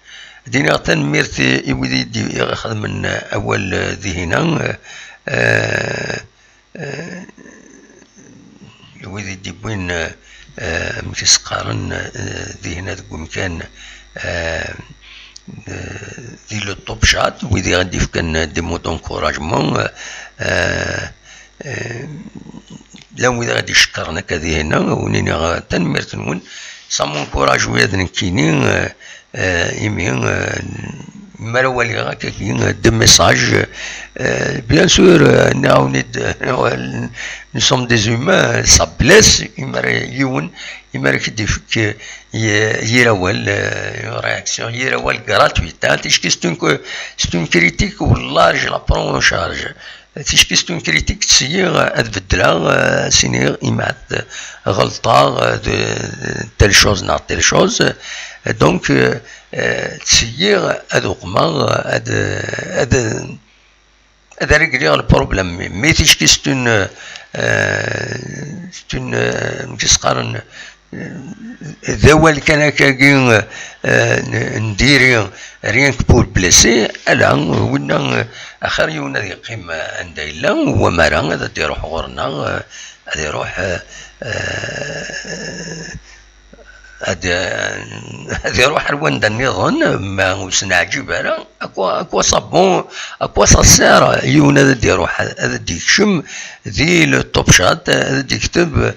Speaker 1: دينا تنميرتي يولي يدي ياخذ من اول ذهنا يولي يدي بوين مكيس قارن ذهنا تقوم كان دي لو توب شات ويدي غادي كان دي مو دونكوراجمون لا ويدي غادي يشكرنا كذي هنا ونيني تنميرت نون سامون كوراج ويدن كينين يمين مروالي غاكا كاين دو ميساج بيان سور nous sommes des humains ça blesse يمر كدي فيك يراول réaction يراول gratuite تشكي c'est une critique والله je la prends en charge تشكي c'est une critique تسير تبدلها سينير إمات غلطة telle chose نا telle chose donc تسير هذوكما هذا ريغلي البروبليم مي تشكي ستون كيس قارن ذوال كان كاين نديري ريان بور بليسي الا ونا اخر يونا يقيم عند الا هو مرا هذا يروح غورنا هذا يروح هذا يروح رواندا النظام ما وسنا عجيبه اكوا صابون اكوا صار يونا هذا يروح هذا يكشم ذي لو توب شات هذا يكتب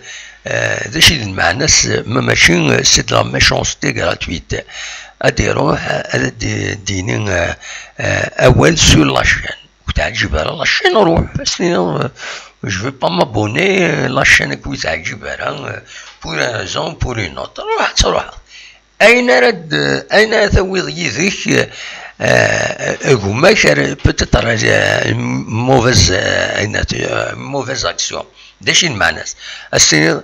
Speaker 1: ذا شي المعنى ماشي سي دو لا ميشونستي غراتويت هذا يروح هذا ديني اول سور لاشين وتعجب على لاشين روح سنين je veux pas m'abonner la chaîne qui تعجب pour une raison pour une autre روح أين ثوي يذيك قماش peut-être mauvaise action داش المعنى السنين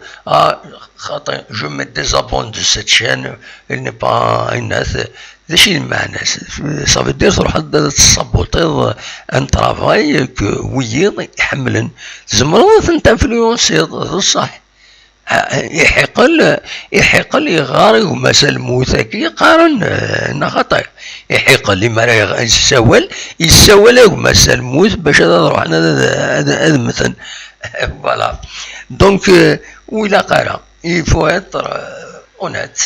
Speaker 1: خاطر je me désabonne de cette chaîne elle n'est pas الناس داش المعنى ça veut dire تروح تصبوطي ان ترافاي ويض يحملن زمرو انت انفلونسي صح يحقل يغاري ومسال موثاكي يقارن نخطا يحقل لي ما يسول ومسال موث باش نروح هذا مثلا فوالا دونك ولا قرا يفو اتر اونيت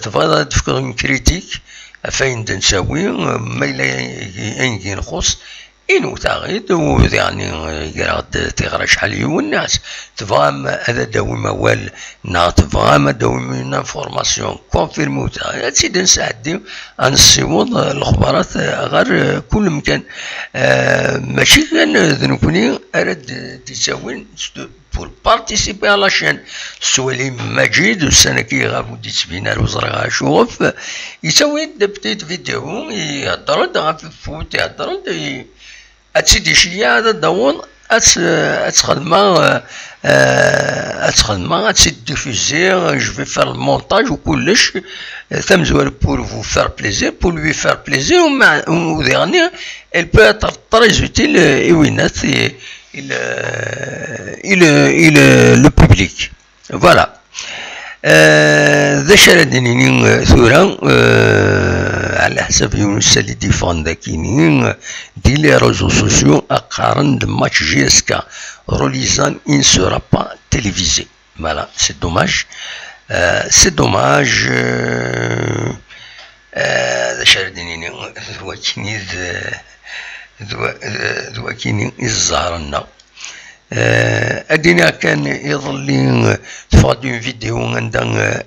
Speaker 1: تفضل تفكر كريتيك فين نسوي ما ينجي نخص إنو تغيد ويعني يقرأ تغرى شحال والناس تفهم هذا داوي موال نا تفهم داوي من انفورماسيون كونفيرمو تاع تزيد نساعدي نصيوض الخبرات غير كل مكان ماشي كان ذنوبني أرد تساوي pour participer à la chaîne سوالي مجيد والسنة كي غابو دي تسبينار وزرغا شوف يسوي بتيت فيديو يهضرد غا في الفوت يهضرد هادشي شي هذا داون أتخدم diffuser, je vais faire le montage وكلش تمزور pour vous faire plaisir, pour lui faire plaisir, au dernier elle peut être très utile le public. Voilà. ذا شردني ثورة على حسب يونس اللي ديفون داكينين دي لي ريزو سوسيو أقارن ماتش جيسكا روليزان إن سورا با تيليفيزي. فوالا سي دوماج سي دوماج. ذا شردني ذوا كيني الزهرنا أدينا كان يظل لي تفرج فيديو عندنا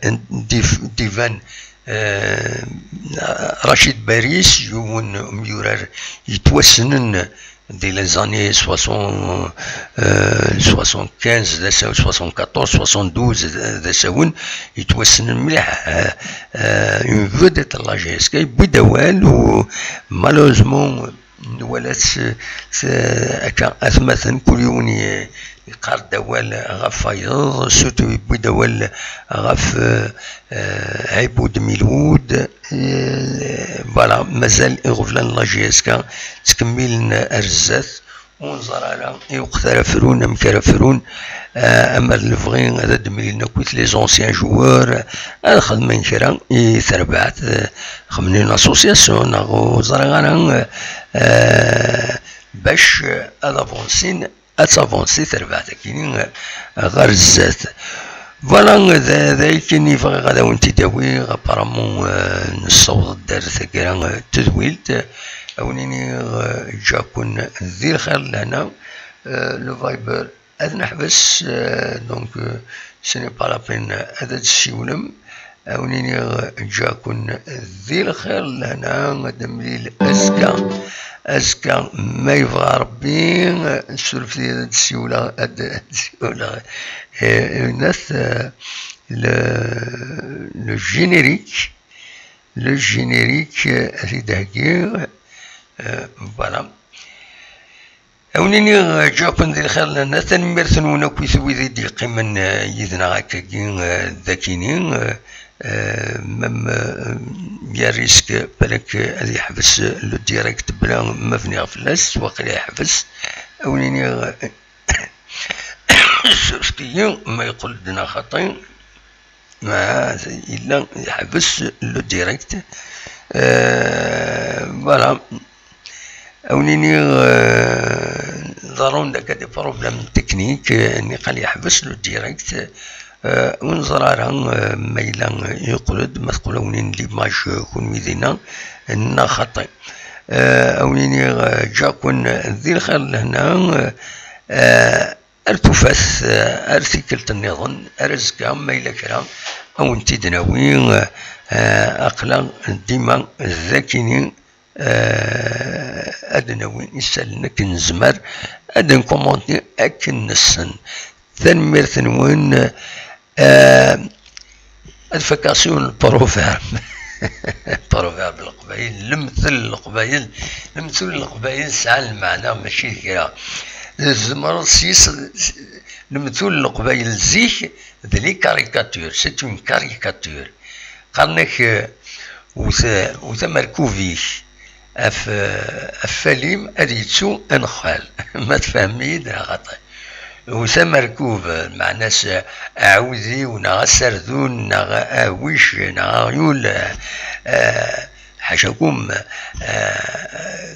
Speaker 1: ديفان رشيد باريس يون ميورار يتوسنن دي لي زاني 75 74 72 دساون يتوسن مليح اون فوديت لا جي اس كي بدوال و مالوزمون ولات هكا اثمثا كل يوم يقار دوال غاف فايض سوتو يبوي دوال غاف عيبود ميلود. فوالا مازال يغفلان لا جي اس كا تكمل ارزات ونظر على يقترا فرون مكرفرون اما الفغي هذا دملنا كويت لي زونسيان جوار خدمين كرا يتربعت خمنين اسوسياسيون وزرا انا باش افونسين اتافونسي تربعت كاينين غير الزات. فوالا ذا كاين يبغي غدا وانت داوي ابارامون نصوت دار ثقيرا تدويلت أونيني جاكون ذي الخير لهنا لو فايبر هذا نحبس دونك سيني با لا بين هذا تسيولم أونيني جاكون ذي الخير لهنا دمليل أزكى ما يبغى ربي نسولف في هذا السيولة الناس لو جينيريك هذي دهكي. فوالا أونيني جاكون ذي الخير لنا تنمرثنونا كويس ويذي ديقي من يذنا هكاكين ذاكينين مم يا ريسك بالك هذي يحبس لو ديريكت بلا ما فني غفلاس واقيلا يحبس أونيني سوستيين ما يقول لنا خطين ما إلا يحبس لو ديريكت. فوالا أونيني ضرون داك دي بروبليم تكنيك اني قال يحبس لو ديريكت ونزرارها ما إلا يقلد ما تقول أونين ليماج كون ميدينا إنا خطي أونيني جاكون ذي الخير لهنا ارتفاس ارتيكلت النظام ارزكا ما إلا كرا أو انتي دناوين أقلا ديما ذاكينين أدناوين يسالنك نزمر أدن كومونتي أكن نسن ثنمير ثنوين الفكاسيون البروفيرب بروفيرب القبائل المثل القبائل ساعة المعنى ماشي كرا الزمر سيس المثل القبائل زيك ذلي كاريكاتور سيت اون كاريكاتور قالناك وثا مركوفيش أفليم أريتسو أنخال ما تفهمي دا غطي وثا مركوب معناس أعوذي ونغا سردون نغا أويش نغا غيول حاشاكم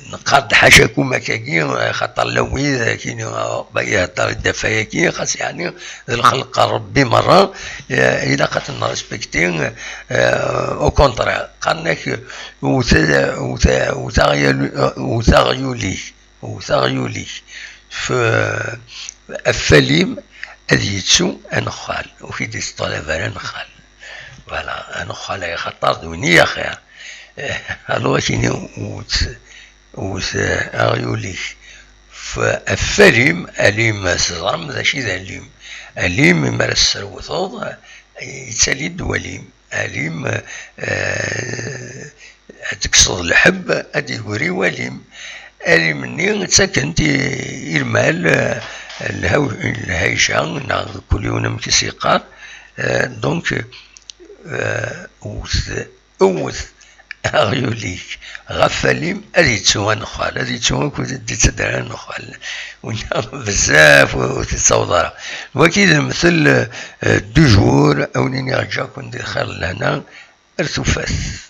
Speaker 1: نقاد حاشاكم هكاكي خاطر لوي كاين باغي هضر الدفايا كي خاص يعني الخلق ربي مره الا قد نرسبكتي او كونترا قالناك وثاغيولي في الفليم أذيتسو أنخال وفي دي الطلبة نخال فوالا أنخال يا خطر دونية خير هلو كيني أغيولي فالفليم أليم سزرم ذا شي ذا أليم يمارس الوثوض يتسالي الدواليم أليم تقصد الحب أدي يقولي وليم ألي مني تسكنت المال الهيشة كل يوم مكسيقار دونك أوث أغيوليك غفليم أدي تسوى نخال أدي تسوى كنت دي تدرى نخال ونعم بزاف وتتصوضر وكيد مثل دو جور أو نيني رجع كنت خير لهنا ارتفاث